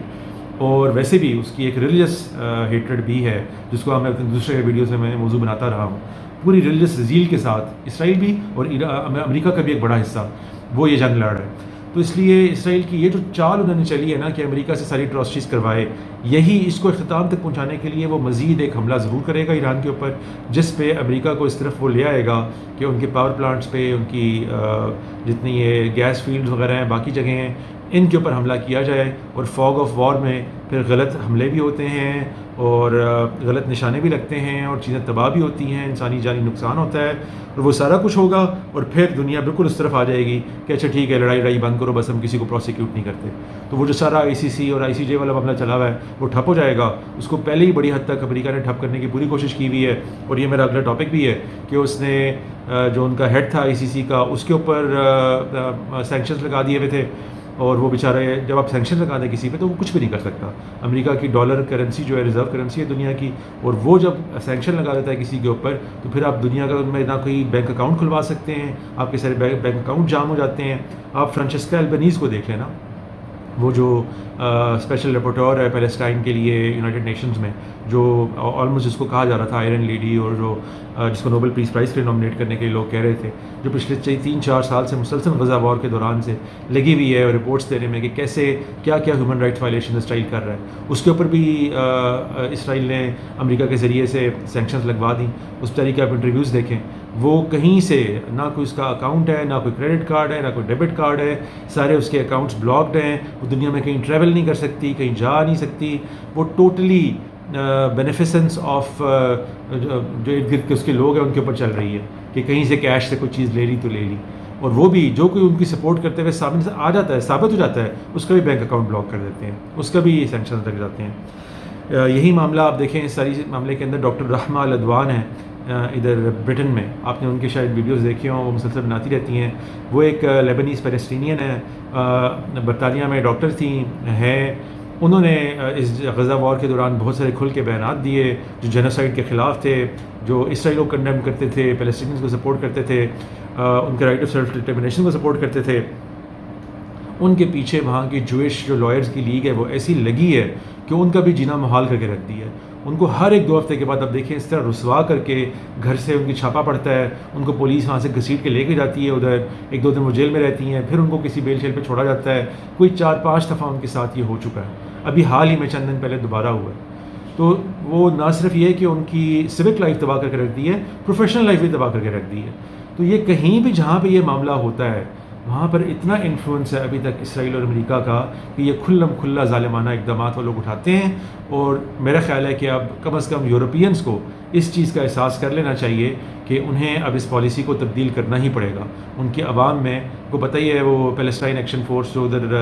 اور ویسے بھی اس کی ایک ریلیجس ہیٹریڈ بھی ہے، جس کو میں دوسرے ویڈیوز میں موضوع بناتا رہا ہوں. پوری ریلیجس ذیل کے ساتھ اسرائیل بھی اور امریکہ کا بھی ایک بڑا حصہ وہ یہ جنگ لڑ رہا ہے. تو اس لیے اسرائیل کی یہ جو چال انہوں نے چلی ہے نا کہ امریکہ سے ساری اٹراسٹیز کروائے، یہی اس کو اختتام تک پہنچانے کے لیے وہ مزید ایک حملہ ضرور کرے گا ایران کے اوپر، جس پہ امریکہ کو اس طرف وہ لے آئے گا کہ ان کے پاور پلانٹس پہ، ان کی جتنی یہ گیس فیلڈز وغیرہ ہیں، باقی جگہیں ہیں، ان کے اوپر حملہ کیا جائے. اور فوگ آف وار میں پھر غلط حملے بھی ہوتے ہیں اور غلط نشانے بھی لگتے ہیں اور چیزیں تباہ بھی ہوتی ہیں، انسانی جانی نقصان ہوتا ہے، اور وہ سارا کچھ ہوگا. اور پھر دنیا بالکل اس طرف آ جائے گی کہ اچھا ٹھیک ہے، لڑائی بند کرو، بس ہم کسی کو پروسیکیوٹ نہیں کرتے. تو وہ جو سارا آئی سی سی اور آئی سی جے والا معاملہ چلا ہوا ہے وہ ٹھپ ہو جائے گا. اس کو پہلے ہی بڑی حد تک امریکہ نے ٹھپ کرنے کی پوری کوشش کی ہوئی ہے، اور یہ میرا اگلا ٹاپک بھی ہے کہ اس نے جو ان کا ہیڈ تھا آئی سی سی کا، اس کے اوپر سینکشنز لگا دیے ہوئے تھے. اور وہ بیچارہ جب آپ سینکشن لگا دیں کسی پہ تو وہ کچھ بھی نہیں کر سکتا. امریکہ کی ڈالر کرنسی جو ہے ریزرو کرنسی ہے دنیا کی, اور وہ جب سینکشن لگا دیتا ہے کسی کے اوپر تو پھر آپ دنیا کا میں نہ کوئی بینک اکاؤنٹ کھلوا سکتے ہیں, آپ کے سارے بینک اکاؤنٹ جام ہو جاتے ہیں. آپ فرانچسکا البنیز کو دیکھ لینا, وہ جو اسپیشل رپورٹور ہے پیلسٹائن کے لیے یونائٹڈ نیشنز میں, جو آلموسٹ جس کو کہا جا رہا تھا آئرن لیڈی, اور جو جس کو نوبل پیس پرائز کے لیے نامنیٹ کرنے کے لیے لوگ کہہ رہے تھے, جو پچھلے 3-4 سال سے مسلسل غزہ وار کے دوران سے لگی ہوئی ہے رپورٹس دینے میں کہ کیسے کیا کیا ہیومن رائٹس وائلیشن اسرائیل کر رہا ہے. اس کے اوپر بھی اسرائیل نے امریکہ کے ذریعے سے سینکشنز لگوا دیں. اس طریقے کے آپ انٹرویوز دیکھیں, وہ کہیں سے نہ کوئی اس کا اکاؤنٹ ہے, نہ کوئی کریڈٹ کارڈ ہے, نہ کوئی ڈیبٹ کارڈ ہے, سارے اس کے اکاؤنٹس بلاکڈ ہیں. وہ دنیا میں کہیں ٹریول نہیں کر سکتی, کہیں جا نہیں سکتی. وہ ٹوٹلی بینیفیسنس آف جو ارد گرد کے اس کے لوگ ہیں ان کے اوپر چل رہی ہے کہ کہیں سے کیش سے کوئی چیز لے لی تو لے لی. اور وہ بھی جو کوئی ان کی سپورٹ کرتے ہوئے سامنے سے آ جاتا ہے, ثابت ہو جاتا ہے, اس کا بھی بینک اکاؤنٹ بلاک کر دیتے ہیں, اس کا بھی سینکشنز لگ جاتے ہیں. یہی معاملہ آپ دیکھیں اس ساری معاملے کے اندر ڈاکٹر رحمہ العدوان ہیں ادھر برٹن میں, آپ نے ان کے شاید ویڈیوز دیکھی ہوں, وہ مسلسل بناتی رہتی ہیں. وہ ایک لیبنیز پیلسٹینین ہے, برطانیہ میں ڈاکٹر تھیں ہیں. انہوں نے اس غزہ وار کے دوران بہت سارے کھل کے بیانات دیے جو جینوسائیڈ کے خلاف تھے, جو اسرائیل کو کنڈیم کرتے تھے, پیلسٹینیز کو سپورٹ کرتے تھے, ان کے رائٹ آف سیلف ڈٹرمنیشن کو سپورٹ کرتے تھے. ان کے پیچھے وہاں کی جوئش جو لائرز کی لیگ ہے وہ ایسی لگی ہے کہ ان کا بھی جینا محال کر کے رکھ دیا ہے. ان کو ہر ایک 2 ہفتے کے بعد اب دیکھیں اس طرح رسوا کر کے گھر سے ان کی چھاپا پڑتا ہے, ان کو پولیس وہاں سے گھسیٹ کے لے کے جاتی ہے ادھر, 1-2 دن وہ جیل میں رہتی ہیں, پھر ان کو کسی بیل شیل پہ چھوڑا جاتا ہے. کوئی 4-5 دفعہ ان کے ساتھ یہ ہو چکا ہے, ابھی حال ہی میں چند دن پہلے دوبارہ ہوا ہے. تو وہ نہ صرف یہ کہ ان کی سوک لائف تباہ کر کے رکھ دی ہے, پروفیشنل لائف بھی تباہ کر کے رکھ دی ہے. تو یہ کہیں بھی جہاں پہ یہ معاملہ ہوتا ہے وہاں پر اتنا انفلوئنس ہے ابھی تک اسرائیل اور امریکہ کا کہ یہ کھلا ظالمانہ اقدامات وہ لوگ اٹھاتے ہیں. اور میرا خیال ہے کہ اب کم از کم یورپینس کو اس چیز کا احساس کر لینا چاہیے کہ انہیں اب اس پالیسی کو تبدیل کرنا ہی پڑے گا. ان کے عوام میں کو پتہ ہی ہے, وہ پیلسٹائن ایکشن فورس جو ادھر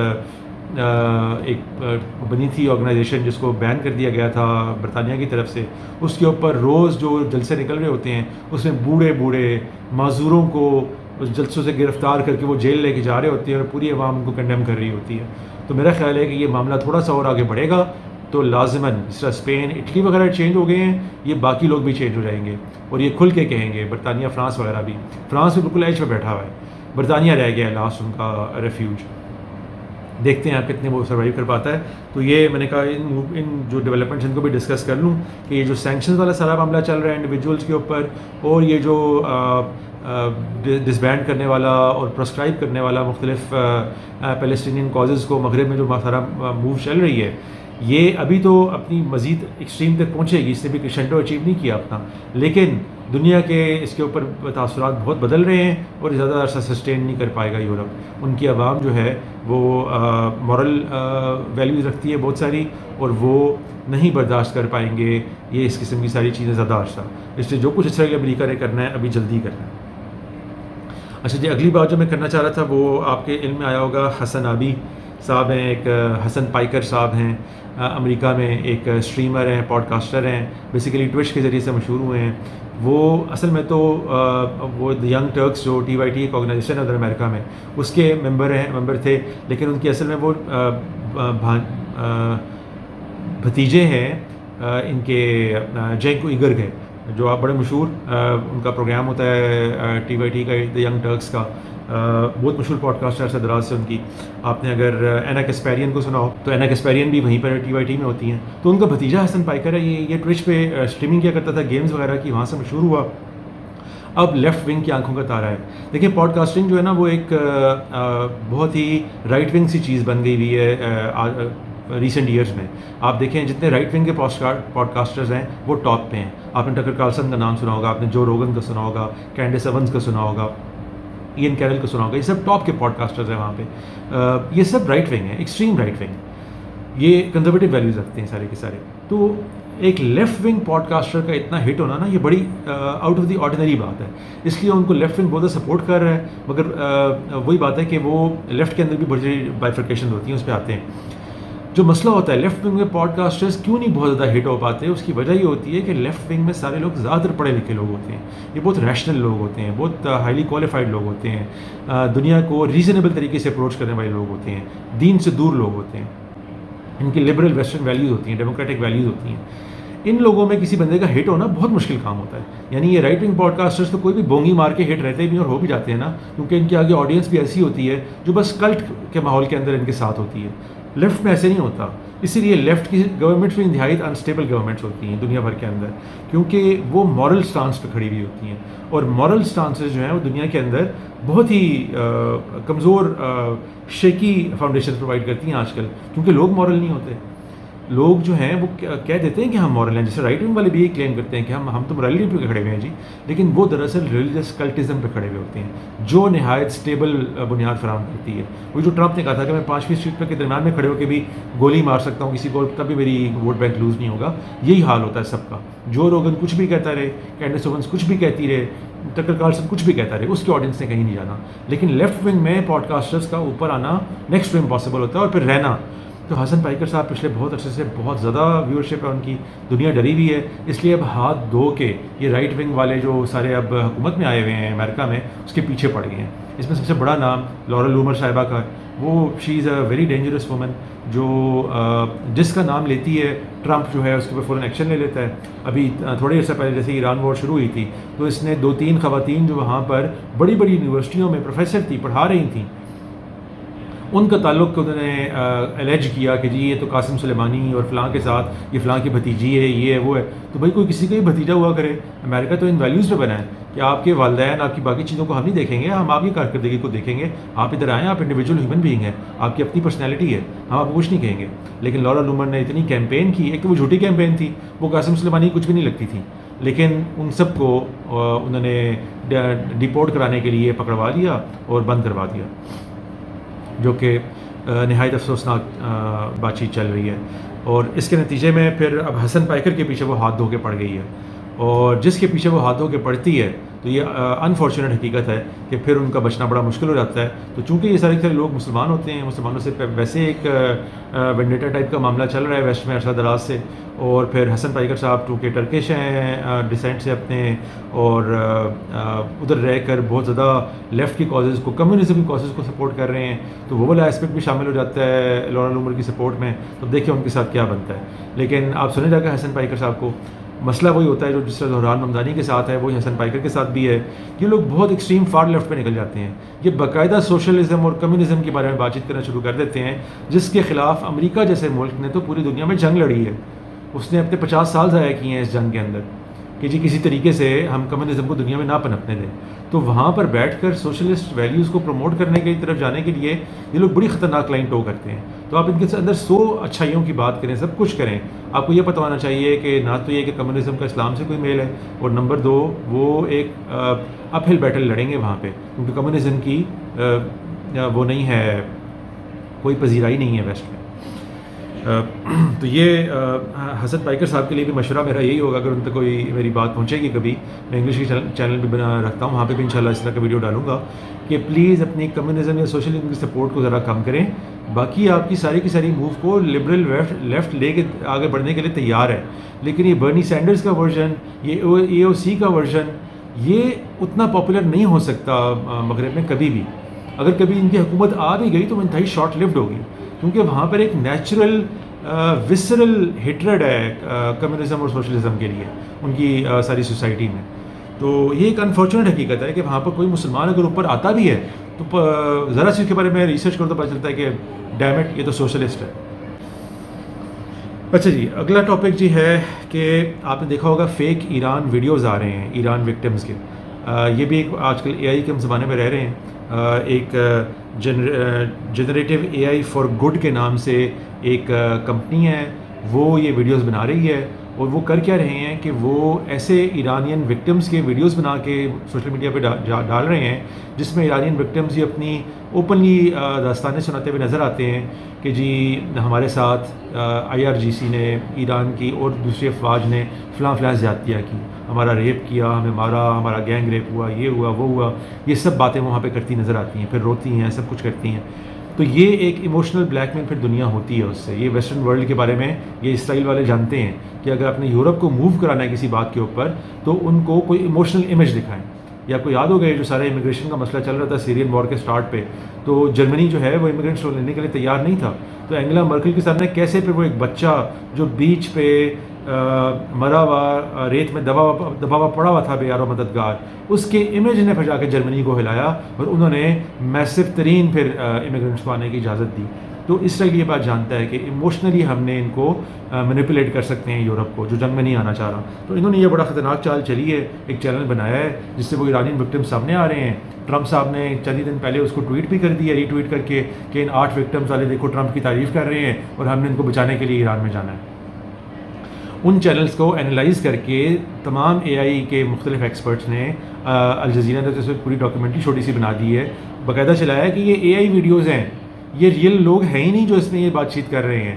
ایک بنی تھی آرگنائزیشن جس کو بین کر دیا گیا تھا برطانیہ کی طرف سے, اس کے اوپر روز جو جلسے نکل رہے ہوتے ہیں اس میں بوڑھے معذوروں کو اس جلسوں سے گرفتار کر کے وہ جیل لے کے جا رہے ہوتے ہیں اور پوری عوام کو کنڈیم کر رہی ہوتی ہے. تو میرا خیال ہے کہ یہ معاملہ تھوڑا سا اور آگے بڑھے گا تو لازماً اس طرح اسپین, اٹلی وغیرہ چینج ہو گئے ہیں, یہ باقی لوگ بھی چینج ہو جائیں گے اور یہ کھل کے کہیں گے. برطانیہ, فرانس وغیرہ بھی, فرانس بھی بالکل ایج پہ بیٹھا ہوا ہے, برطانیہ رہ گیا ہے لاسٹ ان کا ریفیوج. دیکھتے ہیں آپ کتنے وہ سروائیو کر پاتا ہے. تو یہ میں نے کہا ان جو ڈیولپمنٹس ان کو بھی ڈسکس کر لوں کہ یہ جو سینکشنز والا سارا معاملہ چل رہا ہے انڈیویجولس کے اوپر, اور یہ جو ڈسبینڈ کرنے والا اور پرسکرائب کرنے والا مختلف پیلسٹینین کازز کو مغرب میں جو سارا موو چل رہی ہے, یہ ابھی تو اپنی مزید ایکسٹریم تک پہنچے گی, اس نے بھی کرشنڈو اچیو نہیں کیا اپنا, لیکن دنیا کے اس کے اوپر تاثرات بہت بدل رہے ہیں اور زیادہ عرصہ سسٹین نہیں کر پائے گا یورپ. ان کی عوام جو ہے وہ مورل ویلیوز رکھتی ہے بہت ساری, اور وہ نہیں برداشت کر پائیں گے یہ اس قسم کی ساری چیزیں زیادہ عرصہ. اس لیے جو کچھ اسرائیل امریکہ نے کرنا ہے ابھی جلدی کرنا ہے. اچھا جی, اگلی بات جو میں کرنا چاہ رہا تھا وہ آپ کے علم میں آیا ہوگا, حسن آبی صاحب ہیں, ایک حسن پائکر صاحب ہیں, امریکہ میں ایک اسٹریمر ہیں, پوڈ کاسٹر ہیں, بیسیکلی ٹویچ کے ذریعے سے مشہور ہوئے ہیں. وہ اصل میں تو وہ ینگ ٹرکس جو TYT ایک آرگنائزیشن ہے ادھر امریکہ میں, اس کے ممبر تھے, لیکن ان کی اصل میں وہ بھتیجے ہیں ان کے جینک ایگر کے, جو آپ بڑے مشہور ان کا پروگرام ہوتا ہے TYT کا, ینگ ٹرکس کا, بہت مشہور پوڈ کاسٹر سے دراز سے ان کی. آپ نے اگر اینا کیسپیرین کو سنا ہو تو اینا کیسپیرین بھی وہیں پر TYT میں ہوتی ہیں. تو ان کا بھتیجا حسن پائکر ہے, یہ ٹویچ پہ اسٹریمنگ کیا کرتا تھا گیمز وغیرہ کی, وہاں سے مشہور ہوا, اب لیفٹ ونگ کی آنکھوں کا تارا ہے. دیکھیں پوڈ کاسٹنگ جو ہے نا وہ ایک بہت ہی رائٹ ونگ سی چیز بن گئی ہوئی ہے ریسنٹ ایئرز میں. آپ دیکھیں جتنے رائٹ ونگ کے پوڈ کاسٹرز ہیں وہ ٹاپ پہ ہیں. آپ نے ٹکر کارلسن کا نام سنا ہوگا, آپ نے جو روگن کا سنا ہوگا, کینڈس ایونز کا سنا ہوگا, این کیرل کو سنا ہوگا, یہ سب ٹاپ کے پوڈ کاسٹرز ہیں وہاں پہ. یہ سب رائٹ ونگ ہیں, ایکسٹریم رائٹ ونگ, یہ کنزرویٹو ویلیوز رکھتے ہیں سارے کے سارے. تو ایک لیفٹ ونگ پوڈ کاسٹر کا اتنا ہٹ ہونا نا یہ بڑی آؤٹ آف دی آرڈینری بات ہے. اس لیے ان کو لیفٹ ونگ بہت سپورٹ کر رہا ہے, مگر وہی بات ہے کہ وہ لیفٹ کے اندر بھی بڑی بائیفرکیشن ہوتی ہیں, اس پہ آتے ہیں. جو مسئلہ ہوتا ہے لیفٹ ونگ میں پوڈ کاسٹرز کیوں نہیں بہت زیادہ ہٹ ہو پاتے، اس کی وجہ یہ ہوتی ہے کہ لیفٹ ونگ میں سارے لوگ زیادہ تر پڑھے لکھے لوگ ہوتے ہیں، یہ بہت ریشنل لوگ ہوتے ہیں، بہت ہائیلی کوالیفائڈ لوگ ہوتے ہیں، دنیا کو ریزنیبل طریقے سے اپروچ کرنے والے لوگ ہوتے ہیں، دین سے دور لوگ ہوتے ہیں، ان کی لبرل ویسٹرن ویلیوز ہوتی ہیں، ڈیموکریٹک ویلیوز ہوتی ہیں۔ ان لوگوں میں کسی بندے کا ہٹ ہونا بہت مشکل کام ہوتا ہے، یعنی یہ رائٹ ونگ پوڈ کاسٹرز تو کوئی بھی بونگی مار کے ہٹ رہتے بھی اور ہو بھی جاتے ہیں نا، کیونکہ ان کے آگے آڈینس بھی ایسی ہوتی ہے جو بس کلٹ کے ماحول کے اندر ان کے ساتھ ہوتی ہے۔ لیفٹ میں ایسے نہیں ہوتا، اسی لیے لیفٹ کی گورنمنٹس بھی انتہائی انسٹیبل گورنمنٹس ہوتی ہیں دنیا بھر کے اندر، کیونکہ وہ مورل سٹانس پہ کھڑی ہوئی ہوتی ہیں، اور مورل سٹانسز جو ہیں وہ دنیا کے اندر بہت ہی کمزور شیکی فاؤنڈیشن پرووائڈ کرتی ہیں آج کل، کیونکہ لوگ مورل نہیں ہوتے۔ لوگ جو ہیں وہ کہہ دیتے ہیں کہ ہم مورل ہیں، جیسے رائٹ ونگ والے بھی یہ کلیم کرتے ہیں کہ ہم تو مورالٹی پہ کھڑے ہوئے ہیں جی، لیکن وہ دراصل ریلیجس کلٹزم پہ کھڑے ہوئے ہوتے ہیں جو نہایت سٹیبل بنیاد فراہم کرتی ہے۔ وہ جو ٹرمپ نے کہا تھا کہ میں 5ویں اسٹریٹ پہ کے درمیان میں کھڑے ہو کے بھی گولی مار سکتا ہوں کسی کو، تب بھی میری ووٹ بینک لوز نہیں ہوگا، یہی حال ہوتا ہے سب کا۔ جو روگن کچھ بھی کہتا رہے، کینڈس اوونس کچھ بھی کہتی رہے، ٹکر کارلسن کچھ بھی کہتا رہے، اس کے آڈینس نے کہیں نہیں جانا، لیکن لیفٹ ونگ میں پوڈ کاسٹرز کا اوپر آنا نیکسٹ ٹو امپاسبل ہوتا ہے، اور پھر رہنا۔ تو حسن پائکر صاحب پچھلے بہت عرصے سے بہت زیادہ ویورشپ ہے ان کی، دنیا ڈری ہوئی ہے، اس لیے اب ہاتھ دھو کے یہ رائٹ ونگ والے جو سارے اب حکومت میں آئے ہوئے ہیں امریکہ میں، اس کے پیچھے پڑ گئے ہیں۔ اس میں سب سے بڑا نام لورا لومر صاحبہ کا ہے، وہ شی از اے ویری ڈینجرس وومن، جو جس کا نام لیتی ہے ٹرمپ جو ہے اس کے اوپر فوراً ایکشن لے لیتا ہے۔ ابھی تھوڑے عرصہ پہلے جیسے ایران وار شروع ہوئی تھی تو اس نے 2-3 خواتین جو وہاں پر بڑی بڑی یونیورسٹیوں میں پروفیسر تھی، پڑھا رہی تھیں، ان کا تعلق انہوں نے الیج کیا کہ جی یہ تو قاسم سلیمانی اور فلاں کے ساتھ، یہ فلاں کی بھتیجی ہے، یہ ہے وہ ہے۔ تو بھائی کوئی کسی کا ہی بھتیجا ہوا کرے، امریکہ تو ان ویلیوز پہ بنا ہے کہ آپ کے والدین، آپ کی باقی چیزوں کو ہم نہیں دیکھیں گے، ہم آپ کی کارکردگی کو دیکھیں گے، آپ ادھر آئیں، آپ انڈیویجول ہیومن بینگ ہیں، آپ کی اپنی پرسنالٹی ہے، ہم آپ کو کچھ نہیں کہیں گے۔ لیکن لورا لومر نے اتنی کیمپین کی، ایک تو وہ جھوٹی کیمپین تھی، وہ قاسم سلیمانی کچھ بھی نہیں لگتی تھی، لیکن ان سب کو انہوں نے ڈیپورٹ کرانے کے لیے پکڑوا لیا اور بند کروا دیا، جو کہ نہایت افسوسناک بات چیت چل رہی ہے۔ اور اس کے نتیجے میں پھر اب حسن پائکر کے پیچھے وہ ہاتھ دھو کے پڑ گئی ہے، اور جس کے پیچھے وہ ہاتھ دھو کے پڑتی ہے تو یہ انفارچونیٹ حقیقت ہے کہ پھر ان کا بچنا بڑا مشکل ہو جاتا ہے۔ تو چونکہ یہ سارے لوگ مسلمان ہوتے ہیں، مسلمانوں سے ویسے ایک وینڈیٹا ٹائپ کا معاملہ چل رہا ہے ویسٹ میں عرصہ دراز سے، اور پھر حسن پائکر صاحب چونکہ ٹرکش ہیں ڈسینٹ سے اپنے، اور ادھر رہ کر بہت زیادہ لیفٹ کی کازز کو، کمیونزم کی کازز کو سپورٹ کر رہے ہیں، تو وہ والا اسپیکٹ بھی شامل ہو جاتا ہے لورا لومر کی سپورٹ میں۔ تو دیکھیں ان کے ساتھ کیا بنتا ہے، لیکن آپ سنے جا کر حسن پائکر صاحب کو مسئلہ وہی ہوتا ہے جو جس طرح زہران ممدانی کے ساتھ ہے، وہی حسن پائکر کے ساتھ بھی ہے۔ یہ لوگ بہت ایکسٹریم فار لیفٹ پہ نکل جاتے ہیں، یہ باقاعدہ سوشلزم اور کمیونزم کے بارے میں بات چیت کرنا شروع کر دیتے ہیں، جس کے خلاف امریکہ جیسے ملک نے تو پوری دنیا میں جنگ لڑی ہے، اس نے اپنے 50 سال ضائع کیے ہیں اس جنگ کے اندر کہ جی کسی طریقے سے ہم کمیونزم کو دنیا میں نہ پنپنے دیں۔ تو وہاں پر بیٹھ کر سوشلسٹ ویلیوز کو پروموٹ کرنے کی طرف جانے کے لیے یہ لوگ بڑی خطرناک لائن ٹو کرتے ہیں۔ تو آپ ان کے اندر 100 اچھائیوں کی بات کریں، سب کچھ کریں، آپ کو یہ پتہ ہونا چاہیے کہ نہ تو یہ کہ کمیونزم کا اسلام سے کوئی میل ہے، اور نمبر 2 وہ ایک اپ ہل بیٹل لڑیں گے وہاں پہ، کیونکہ کمیونزم کی وہ نہیں ہے، کوئی پذیرائی نہیں ہے ویسٹ میں۔ تو یہ حسن پائکر صاحب کے لیے بھی مشورہ میرا یہی ہوگا، اگر ان تک کوئی میری بات پہنچے گی کبھی، میں انگلش کی چینل بھی بنا رکھتا ہوں، وہاں پہ بھی انشاءاللہ اس طرح کا ویڈیو ڈالوں گا کہ پلیز اپنی کمیونزم یا سوشلزم کی سپورٹ کو ذرا کم کریں، باقی آپ کی ساری موو کو لبرل لیفٹ لے کے آگے بڑھنے کے لیے تیار ہے، لیکن یہ برنی سینڈرز کا ورژن، یہ AOC کا ورژن، یہ اتنا پاپولر نہیں ہو سکتا مغرب میں کبھی بھی۔ اگر کبھی ان کی حکومت آ بھی گئی تو وہ انتہائی شارٹ لیوڈ ہوگی، کیونکہ وہاں پر ایک نیچرل وسرل ہیٹریڈ ہے کمیونزم اور سوشلزم کے لیے ان کی ساری سوسائٹی میں۔ تو یہ ایک انفارچونیٹ حقیقت ہے کہ وہاں پر کوئی مسلمان اگر اوپر آتا بھی ہے تو ذرا سی اس کے بارے میں ریسرچ کرو تو پتہ چلتا ہے کہ ڈیم اٹ یہ تو سوشلسٹ ہے۔ اچھا جی، اگلا ٹاپک جی ہے کہ آپ نے دیکھا ہوگا فیک ایران ویڈیوز آ رہے ہیں ایران وکٹمز کے، یہ بھی ایک آج کل AI کے ہم زمانے میں رہ رہے ہیں۔ ایک جنریٹو AI فار گڈ کے نام سے ایک کمپنی ہے، وہ یہ ویڈیوز بنا رہی ہے، اور وہ کر کیا رہے ہیں کہ وہ ایسے ایرانین وکٹمز کے ویڈیوز بنا کے سوشل میڈیا پہ ڈال رہے ہیں جس میں ایرانین وکٹمز یہ اپنی اوپنلی داستانیں سناتے ہوئے نظر آتے ہیں کہ جی ہمارے ساتھ IRGC نے، ایران کی اور دوسری افواج نے فلاں زیادتیاں کی، ہمارا ریپ کیا، ہمیں مارا، ہمارا گینگ ریپ ہوا، یہ ہوا وہ ہوا، یہ سب باتیں وہاں پہ کرتی نظر آتی ہیں، پھر روتی ہیں، سب کچھ کرتی ہیں۔ تو یہ ایک ایموشنل بلیک میل پھر دنیا ہوتی ہے اس سے. یہ ویسٹرن ورلڈ کے بارے میں یہ اسرائیل والے جانتے ہیں کہ اگر اپنے یورپ کو موو کرانا ہے کسی بات کے اوپر تو ان کو کوئی ایموشنل امیج دکھائیں. یا آپ کو یاد ہو گئے جو سارا امیگریشن کا مسئلہ چل رہا تھا سیرین وار کے سٹارٹ پہ, تو جرمنی جو ہے وہ امیگرینٹس کو لینے کے لیے تیار نہیں تھا. تو اینگلا مرکل کے سامنے کیسے پھر وہ ایک بچہ جو بیچ پہ مرا ہوا ریت میں دبا ہوا پڑا ہوا تھا بے یار و مددگار, اس کے امیج نے پھر جا کے جرمنی کو ہلایا اور انہوں نے میسو ترین پھر امیگرینٹس کو آنے کی اجازت دی. تو اسرائیل یہ بات جانتا ہے کہ ایموشنلی ہم نے ان کو مینیپولیٹ کر سکتے ہیں یورپ کو جو جنگ میں نہیں آنا چاہ رہا. تو انہوں نے یہ بڑا خطرناک چال چلی ہے, ایک چینل بنایا ہے جس سے وہ ایرانین وکٹم سامنے آ رہے ہیں. ٹرمپ صاحب نے چند دن پہلے اس کو ٹویٹ بھی کر دیا, ری ٹویٹ کر کے کہ ان 8 وکٹمس والے دیکھو ٹرمپ کی تعریف کر رہے ہیں اور ہم نے ان کو بچانے کے لیے ایران میں جانا ہے. ان چینلز کو انالائز کر کے تمام اے آئی کے مختلف ایکسپرٹس نے الجزیرہ نے تو پوری ڈاکیومنٹری چھوٹی سی بنا دی ہے, باقاعدہ چلایا ہے کہ یہ اے آئی ویڈیوز ہیں, یہ ریئل لوگ ہیں ہی نہیں جو اس میں یہ بات چیت کر رہے ہیں.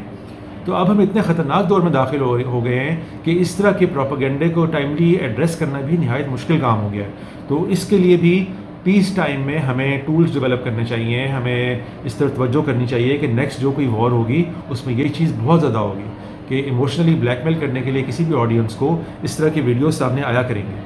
تو اب ہم اتنے خطرناک دور میں داخل ہو گئے ہیں کہ اس طرح کے پروپیگنڈے کو ٹائملی ایڈریس کرنا بھی نہایت مشکل کام ہو گیا ہے. تو اس کے لیے بھی پیس ٹائم میں ہمیں ٹولز ڈیولپ کرنے چاہیے, ہمیں اس طرح توجہ کرنی چاہیے کہ نیکسٹ جو کوئی وار ہوگی اس میں یہ چیز بہت زیادہ ہوگی کہ ایموشنلی بلیک میل کرنے کے لیے کسی بھی آڈینس کو اس طرح کی ویڈیوز سامنے آیا کریں گے.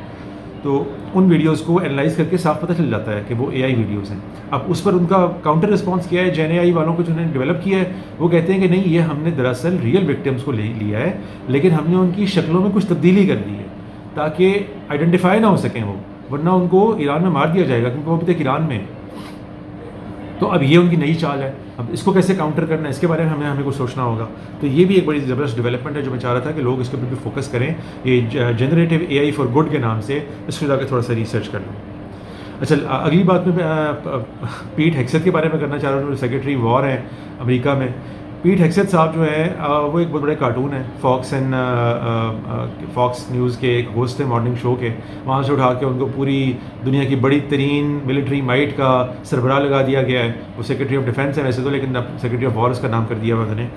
تو ان ویڈیوز کو انالائز کر کے صاف پتہ چل جاتا ہے کہ وہ اے آئی ویڈیوز ہیں. اب اس پر ان کا کاؤنٹر رسپانس کیا ہے جین اے آئی والوں کو جو انہوں نے ڈیولپ کیا ہے, وہ کہتے ہیں کہ نہیں یہ ہم نے دراصل ریئل وکٹمس کو لیا ہے لیکن ہم نے ان کی شکلوں میں کچھ تبدیلی کر دی ہے تاکہ آئیڈینٹیفائی نہ ہو سکیں وہ, ورنہ ان کو ایران میں مار دیا جائے گا کیونکہ وہ ابھی تک ایران میں. تو اب یہ ان کی نئی چال ہے. اب اس کو کیسے کاؤنٹر کرنا ہے اس کے بارے میں ہمیں کچھ سوچنا ہوگا. تو یہ بھی ایک بڑی زبردست ڈیولپمنٹ ہے جو میں چاہ رہا تھا کہ لوگ اس کے اوپر بھی فوکس کریں. یہ generative a I for good کے نام سے اس کو جا کے تھوڑا سا ریسرچ کر لوں. اچھا, اگلی بات میں پیٹ ہیگسیت کے بارے میں کرنا چاہ رہا ہوں جو سیکرٹری وار ہیں امریکہ میں. پیٹ ہیگسیت صاحب جو ہیں وہ ایک بہت بڑے کارٹون ہیں, فاکس نیوز کے ایک ہوسٹ ہیں مارننگ شو کے. وہاں سے اٹھا کے ان کو پوری دنیا کی بڑی ترین ملٹری مائٹ کا سربراہ لگا دیا گیا ہے. وہ سیکرٹری آف ڈیفینس ہے ویسے تو, لیکن سیکرٹری آف وار اس کا نام کر دیا ہوا انہوں نے.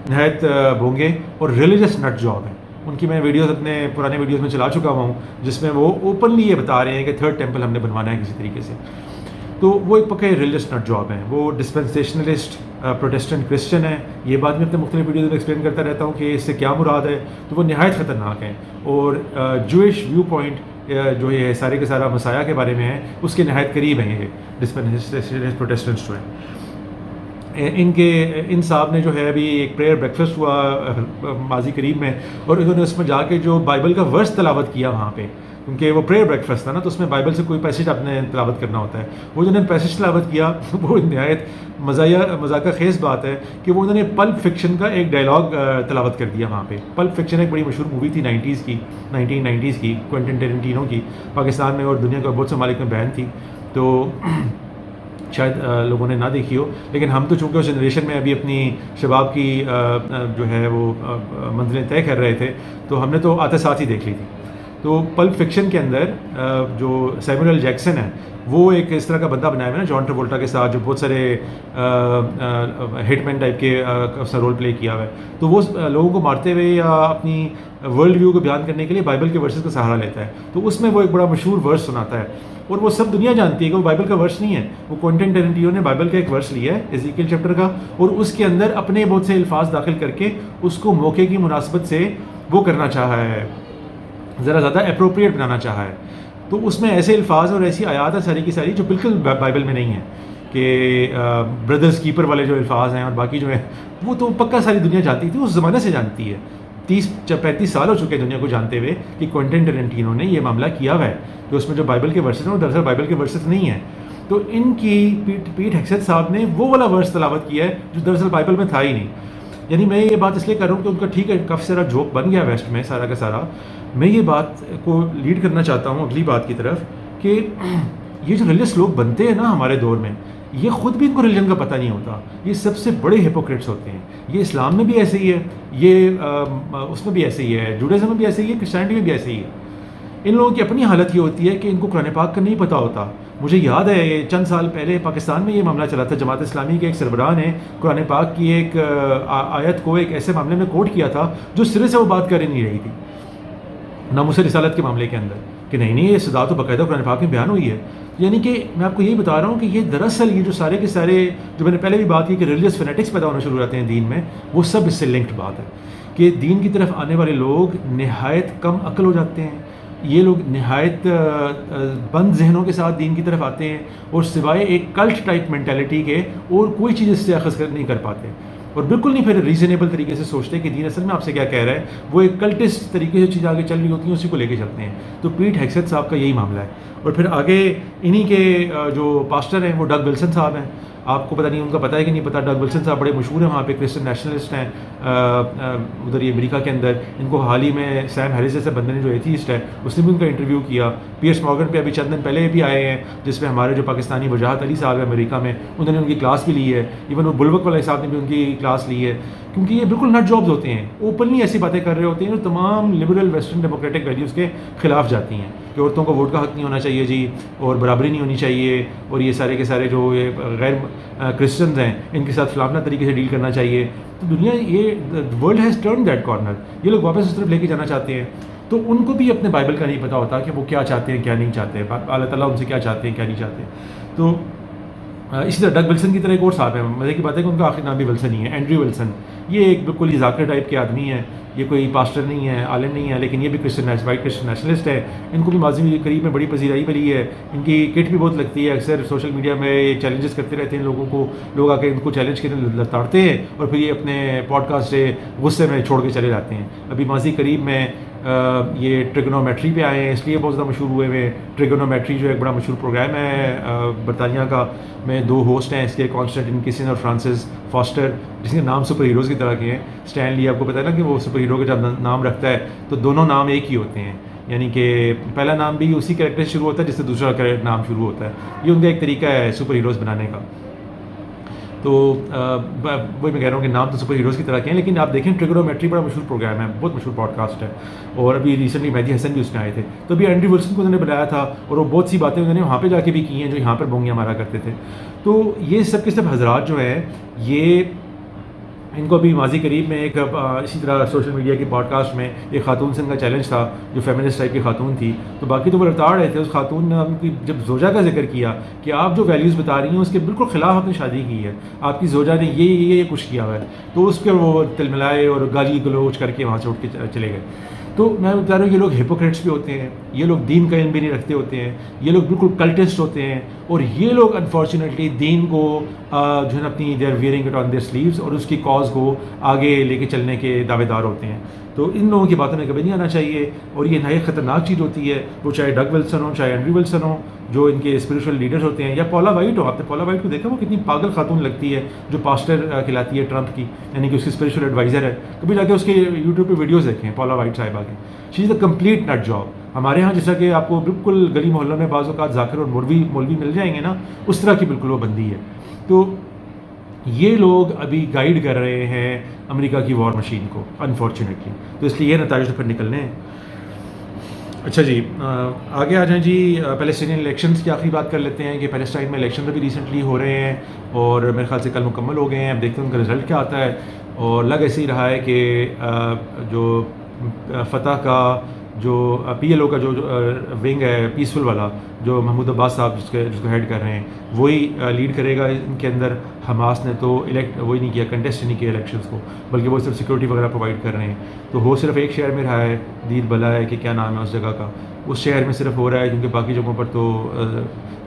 نہایت بھونگے اور ریلیجس نٹ جاب ہیں ان کی. میں ویڈیوز اپنے پرانے ویڈیوز میں چلا چکا ہوا ہوں جس میں وہ اوپنلی یہ بتا رہے ہیں کہ 3rd ٹیمپل ہم نے بنوانا ہے کسی طریقے سے. تو وہ ایک پکے ریلیجس نٹ جاب ہیں. وہ ڈسپینسیشنلسٹ پروٹیسٹنٹ کرسچن ہیں. یہ بات میں اپنے مختلف ویڈیوز میں ایکسپلین کرتا رہتا ہوں کہ اس سے کیا مراد ہے. تو وہ نہایت خطرناک ہیں اور جوئش ویو پوائنٹ جو یہ سارے کے سارا مسیح کے بارے میں ہے اس کے نہایت قریب ہیں یہ ڈسپینسیشنلسٹ پروٹیسٹنٹس جو ہیں. ان صاحب نے جو ہے ابھی ایک پریئر بریکفسٹ ہوا ماضی قریب میں, اور انہوں نے اس میں جا کے جو بائبل کا ورس تلاوت کیا وہاں پہ, کیونکہ وہ پریئر بریکفسٹ تھا نا تو اس میں بائبل سے کوئی پیسج آپ نے تلاوت کرنا ہوتا ہے. وہ جو انہوں نے پیسج تلاوت کیا وہ نہایت مذاقہ خیز بات ہے کہ وہ انہوں نے پلپ فکشن کا ایک ڈائلاگ تلاوت کر دیا وہاں پہ. پلپ فکشن ایک بڑی مشہور مووی تھی 1990s کی, کوئنٹن ٹیرنٹینو کی. پاکستان میں اور دنیا کے بہت سے ممالک میں بین تھی, تو شاید لوگوں نے نہ دیکھی ہو, لیکن ہم تو چونکہ اس جنریشن میں ابھی اپنی شباب کی جو ہے وہ منزلیں طے کر رہے تھے, تو ہم نے تو آتے ساتھ ہی دیکھ لی تھی. تو پلپ فکشن کے اندر جو سیموئل ایل جیکسن ہے وہ ایک اس طرح کا بندہ بنایا ہوا ہے نا جان ٹراولٹا کے ساتھ, جو بہت سارے ہٹ مین ٹائپ کے اس نے رول پلے کیا ہوا ہے. تو وہ لوگوں کو مارتے ہوئے یا اپنی ورلڈ ویو کو بیان کرنے کے لیے بائبل کے ورسز کا سہارا لیتا ہے. تو اس میں وہ ایک بڑا مشہور ورس سناتا ہے اور وہ سب دنیا جانتی ہے کہ وہ بائبل کا ورس نہیں ہے. وہ کوئنٹن ٹیرنٹینو نے بائبل کا ایک ورس لیا ہے ایزیکیل چیپٹر کا, اور اس کے اندر اپنے بہت سے الفاظ داخل کر کے اس کو موقع کی مناسبت سے وہ کرنا چاہا ہے, ذرا زیادہ اپروپریٹ بنانا چاہا ہے. تو اس میں ایسے الفاظ اور ایسی آیات ہیں ساری کی ساری جو بالکل بائبل میں نہیں ہیں, کہ بردرز کیپر والے جو الفاظ ہیں اور باقی جو ہیں وہ تو پکا ساری دنیا جانتی تھی, اس زمانے سے جانتی ہے. 30-35 سال ہو چکے دنیا کو جانتے ہوئے کہ کوئنٹن ٹیرنٹینو نے یہ معاملہ کیا ہوا ہے کہ اس میں جو بائبل کے ورسز ہیں وہ دراصل بائبل کے ورسز نہیں ہیں. تو ان کی پیٹ ہیگسیت صاحب نے وہ والا ورس تلاوت کیا ہے جو دراصل بائبل میں تھا ہی نہیں. یعنی میں یہ بات اس لیے کر رہا ہوں کہ ان کا ٹھیک ہے کافی سارا جوک بن گیا ویسٹ میں سارا کا سارا. میں یہ بات کو لیڈ کرنا چاہتا ہوں اگلی بات کی طرف کہ یہ جو ریلیجس لوگ بنتے ہیں نا ہمارے دور میں, یہ خود بھی ان کو ریلیجن کا پتہ نہیں ہوتا. یہ سب سے بڑے ہیپوکریٹس ہوتے ہیں. یہ اسلام میں بھی ایسے ہی ہے, یہ اس میں بھی ایسے ہی ہے, جوڈائزم میں بھی ایسے ہی ہے, کرسچینٹی میں بھی ایسے ہی ہے. ان لوگوں کی اپنی حالت یہ ہوتی ہے کہ ان کو قرآن پاک کا نہیں پتہ ہوتا. مجھے یاد ہے یہ چند سال پہلے پاکستان میں یہ معاملہ چلا تھا. جماعت اسلامی کے ایک سربراہ نے قرآن پاک کی ایک آیت کو ایک ایسے معاملے میں کوٹ کیا تھا جو سرے سے وہ بات کر ہی نہیں رہی تھی, ناموس رسالت کے معاملے کے اندر, کہ نہیں یہ صدا تو باقاعدہ قرآن پاک میں بیان ہوئی ہے. یعنی کہ میں آپ کو یہی بتا رہا ہوں کہ یہ دراصل یہ جو سارے کے سارے جو میں نے پہلے بھی بات کی کہ ریلیجس فینیٹکس پیدا ہونا شروع ہو جاتے ہیں دین میں، وہ سب اس سے لنکڈ بات ہے کہ دین کی طرف آنے والے لوگ نہایت کم عقل ہو جاتے ہیں. یہ لوگ نہایت بند ذہنوں کے ساتھ دین کی طرف آتے ہیں اور سوائے ایک کلٹ ٹائپ مینٹیلٹی کے اور کوئی چیز اس سے اخذ نہیں کر پاتے، اور بالکل نہیں پھر ریزنیبل طریقے سے سوچتے کہ دین اصل میں آپ سے کیا کہہ رہا ہے. وہ ایک کلٹسٹ طریقے سے چیز آگے چل رہی ہوتی ہیں، اسی کو لے کے چلتے ہیں. تو پیٹ ہیگسیت صاحب کا یہی معاملہ ہے. اور پھر آگے انہی کے جو پاسٹر ہیں وہ ڈگ ولسن صاحب ہیں. آپ کو پتہ نہیں ان کا پتہ ہے کہ نہیں پتہ. ڈگ ولسن صاحب بڑے مشہور ہیں وہاں پہ، کرسچن نیشنلسٹ ہیں ادھر یہ امریکہ کے اندر. ان کو حال ہی میں سیم ہیرس جیسے بندے نے جو ایتھیسٹ ہے اس نے بھی ان کا انٹرویو کیا. پیئرس مارگن پہ ابھی چند دن پہلے بھی آئے ہیں جس میں ہمارے جو پاکستانی وجاہت علی صاحب ہیں امریکہ میں، انہوں نے ان کی کلاس بھی لی ہے. ایون وہ بلوک والے صاحب نے بھی ان کی کلاس لی ہے، کیونکہ یہ بالکل نٹ جابز ہوتے ہیں، اوپنلی ایسی باتیں کر رہے ہوتے ہیں جو تمام لبرل ویسٹرن ڈیموکریٹک ویلیوز کے خلاف جاتی ہیں کہ عورتوں کو ووٹ کا حق نہیں ہونا چاہیے جی، اور برابری نہیں ہونی چاہیے، اور یہ سارے کے سارے جو یہ غیر کرسچنز ہیں ان کے ساتھ فلانا طریقے سے ڈیل کرنا چاہیے. تو دنیا یہ world has turn that corner, یہ لوگ واپس اس طرف لے کے جانا چاہتے ہیں. تو ان کو بھی اپنے بائبل کا نہیں پتہ ہوتا کہ وہ کیا چاہتے ہیں کیا نہیں چاہتے، اللہ تعالیٰ ان سے کیا چاہتے ہیں کیا نہیں چاہتے. تو اسی طرح ڈگ ولسن کی طرح ایک اور صاحب ہے، مزے کی بات ہے کہ ان کا آخری نام بھی ولسن ہی ہے، اینڈریو ولسن. یہ ایک بالکل ہی ذاکر ٹائپ کے آدمی ہیں، یہ کوئی پاسٹر نہیں ہے، عالم نہیں ہے، لیکن یہ بھی وائٹ کرسچن نیشنلسٹ ہے. ان کو بھی ماضی میں قریب میں بڑی پذیرائی ملی ہے. ان کی کٹ بھی بہت لگتی ہے، اکثر سوشل میڈیا میں چیلنجز کرتے رہتے ہیں لوگوں کو، لوگ آ کے ان کو چیلنج کے لتاڑتے ہیں اور پھر یہ اپنے پوڈ کاسٹ سے غصے میں چھوڑ کے چلے جاتے ہیں. ابھی ماضی قریب میں یہ ٹریگونومیٹری پہ آئے ہیں، اس لیے بہت زیادہ مشہور ہوئے ہوئے. ٹریگونومیٹری جو ایک بڑا مشہور پروگرام ہے برطانیہ کا، میں 2 ہوسٹ ہیں اس کے، کانسٹنٹن کسن اور فرانسس فاسٹر، جس کے نام سپر ہیروز کی طرح کے ہیں. اسٹینلی آپ کو پتہ ہے نا کہ وہ سپر ہیرو کا جب نام رکھتا ہے تو دونوں نام ایک ہی ہوتے ہیں، یعنی کہ پہلا نام بھی اسی کریکٹر سے شروع ہوتا ہے جس سے دوسرا نام شروع ہوتا ہے. یہ ان کا ایک طریقہ ہے سپر ہیروز بنانے کا. تو وہی میں کہہ رہا ہوں کہ نام تو سپر ہیروز کی طرح کے ہیں، لیکن آپ دیکھیں ٹریگونومیٹری بڑا مشہور پروگرام ہے، بہت مشہور پوڈ کاسٹ ہے. اور ابھی ریسنٹلی مہدی حسن بھی اس میں آئے تھے، تو ابھی اینڈریو ولسن کو انہوں نے بلایا تھا اور وہ بہت سی باتیں انہوں نے وہاں پہ جا کے بھی کی ہیں جو یہاں پر بونگیاں مارا کرتے تھے. تو یہ سب کے سب حضرات جو ہیں یہ ان کو ابھی ماضی قریب میں ایک اسی طرح سوشل میڈیا کی پوڈ کاسٹ میں ایک خاتون سے ان کا چیلنج تھا جو فیمنسٹ ٹائپ کی خاتون تھی. تو باقی تو وہ لڑتاڑ رہے تھے، اس خاتون نے ان کی جب زوجہ کا ذکر کیا کہ آپ جو ویلیوز بتا رہی ہیں اس کے بالکل خلاف آپ نے شادی کی ہے، آپ کی زوجہ نے یہ کچھ کیا ہوا ہے، تو اس پہ وہ تل ملائے اور گالی گلوچ کر کے وہاں سے اٹھ کے چلے گئے. تو میں بتا رہا ہوں یہ لوگ ہپوکریٹس بھی ہوتے ہیں، یہ لوگ دین کا علم بھی نہیں رکھتے ہوتے ہیں، یہ لوگ بالکل کلٹسٹ ہوتے ہیں، اور یہ لوگ انفارچونیٹلی دین کو جو ہے نا اپنی they are wearing it on their sleeves اور اس کی کاز کو آگے لے کے چلنے کے دعوے دار ہوتے ہیں. تو ان لوگوں کی باتوں میں کبھی نہیں آنا چاہیے، اور یہ نہایت خطرناک چیز ہوتی ہے. وہ چاہے ڈگ ولسن ہو، چاہے اینڈریو ولسن ہو جو ان کے اسپریچول لیڈرز ہوتے ہیں، یا پولا وائٹ ہو. آپ نے پولا وائٹ کو دیکھا وہ کتنی پاگل خاتون لگتی ہے جو پاسٹر کھلاتی ہے ٹرمپ کی، یعنی کہ اس کی اسپریچول ایڈوائزر ہے. کبھی جا کے اس کے یوٹیوب پہ ویڈیوز دیکھیں پولا وائٹ صاحبہ کی. شی از اے کمپلیٹ نٹ جاب. ہمارے ہاں جیسا کہ آپ کو بالکل گلی محلوں میں بعض اوقات ذاکر اور مولوی مل جائیں گے نا، اس طرح کی بالکل وہ بندی ہے. تو یہ لوگ ابھی گائیڈ کر رہے ہیں امریکہ کی وار مشین کو انفارچونیٹلی. تو اس لیے یہ نتائج تو پھر نکلنے ہیں. اچھا جی آگے آ جائیں جی. پیلسٹینین الیکشنز کی آخری بات کر لیتے ہیں کہ پیلسٹائن میں الیکشن ابھی ریسنٹلی ہو رہے ہیں اور میرے خیال سے کل مکمل ہو گئے ہیں. اب دیکھتے ہیں ان کا رزلٹ کیا آتا ہے. اور لگ ایسے ہی رہا ہے کہ جو فتح کا جو پی ایل او کا جو ونگ ہے پیسفل والا، جو محمود عباس صاحب جس کو ہیڈ کر رہے ہیں، وہی لیڈ کرے گا ان کے اندر. حماس نے تو وہی نہیں کیا، کنٹیسٹ نہیں کیا الیکشنز کو، بلکہ وہ صرف سیکورٹی وغیرہ پرووائڈ کر رہے ہیں. تو وہ صرف ایک شہر میں رہا ہے، دید بلا ہے کہ کیا نام ہے اس جگہ کا، اس شہر میں صرف ہو رہا ہے کیونکہ باقی جگہوں پر تو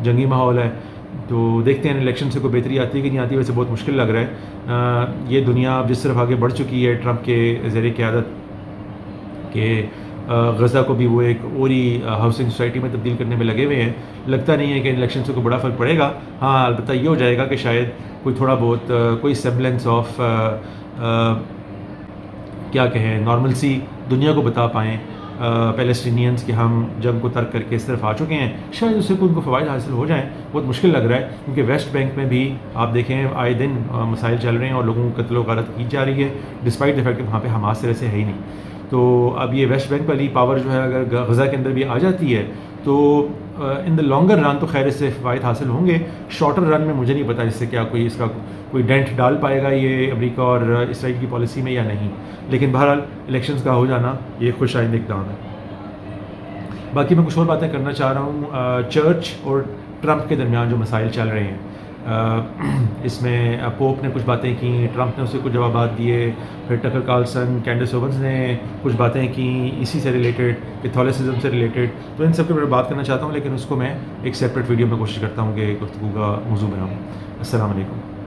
جنگی ماحول ہے. تو دیکھتے ہیں الیکشن سے کوئی بہتری آتی ہے کہ نہیں آتی. ویسے بہت مشکل لگ رہا ہے. یہ دنیا اب جس طرف آگے بڑھ چکی ہے ٹرمپ کے زیر قیادت، کہ غزہ کو بھی وہ ایک اور ہی ہاؤسنگ سوسائٹی میں تبدیل کرنے میں لگے ہوئے ہیں. لگتا نہیں ہے کہ الیکشن سے کوئی بڑا فرق پڑے گا. ہاں البتہ یہ ہو جائے گا کہ شاید کوئی تھوڑا بہت کوئی سیمبلنس آف کیا کہیں نارملسی دنیا کو بتا پائیں پیلسٹینینز کہ ہم جنگ کو ترک کر کے اس طرف آ چکے ہیں. شاید اس سے کوئی ان کو فوائد حاصل ہو جائیں. بہت مشکل لگ رہا ہے کیونکہ ویسٹ بینک میں بھی آپ دیکھیں آئے دن مسائل چل رہے ہیں اور لوگوں کو قتل و غارت کی جا رہی ہے، ڈسپائٹ دی فیکٹ کہ وہاں پہ حماس سے ویسے ہے ہی نہیں. تو اب یہ ویسٹ بینک والی پاور جو ہے اگر غزہ کے اندر بھی آ جاتی ہے تو ان دا لانگر رن تو خیر اس سے فوائد حاصل ہوں گے. شارٹر رن میں مجھے نہیں پتا اس سے کیا کوئی اس کا کوئی ڈینٹ ڈال پائے گا یہ امریکہ اور اسرائیل کی پالیسی میں یا نہیں. لیکن بہرحال الیکشنز کا ہو جانا یہ خوش آئند اقدام ہے. باقی میں کچھ اور باتیں کرنا چاہ رہا ہوں. چرچ اور ٹرمپ کے درمیان جو مسائل چل رہے ہیں، اس میں پوپ نے کچھ باتیں کی، ٹرمپ نے اسے کچھ جوابات دیے، پھر ٹکر کارلسن، کینڈس اوونز نے کچھ باتیں کی اسی سے ریلیٹڈ، کیتھولسزم سے ریلیٹڈ. تو ان سب کے بارے میں بات کرنا چاہتا ہوں، لیکن اس کو میں ایک سیپریٹ ویڈیو میں کوشش کرتا ہوں کہ گفتگو کا موضوع بناؤں. السلام علیکم.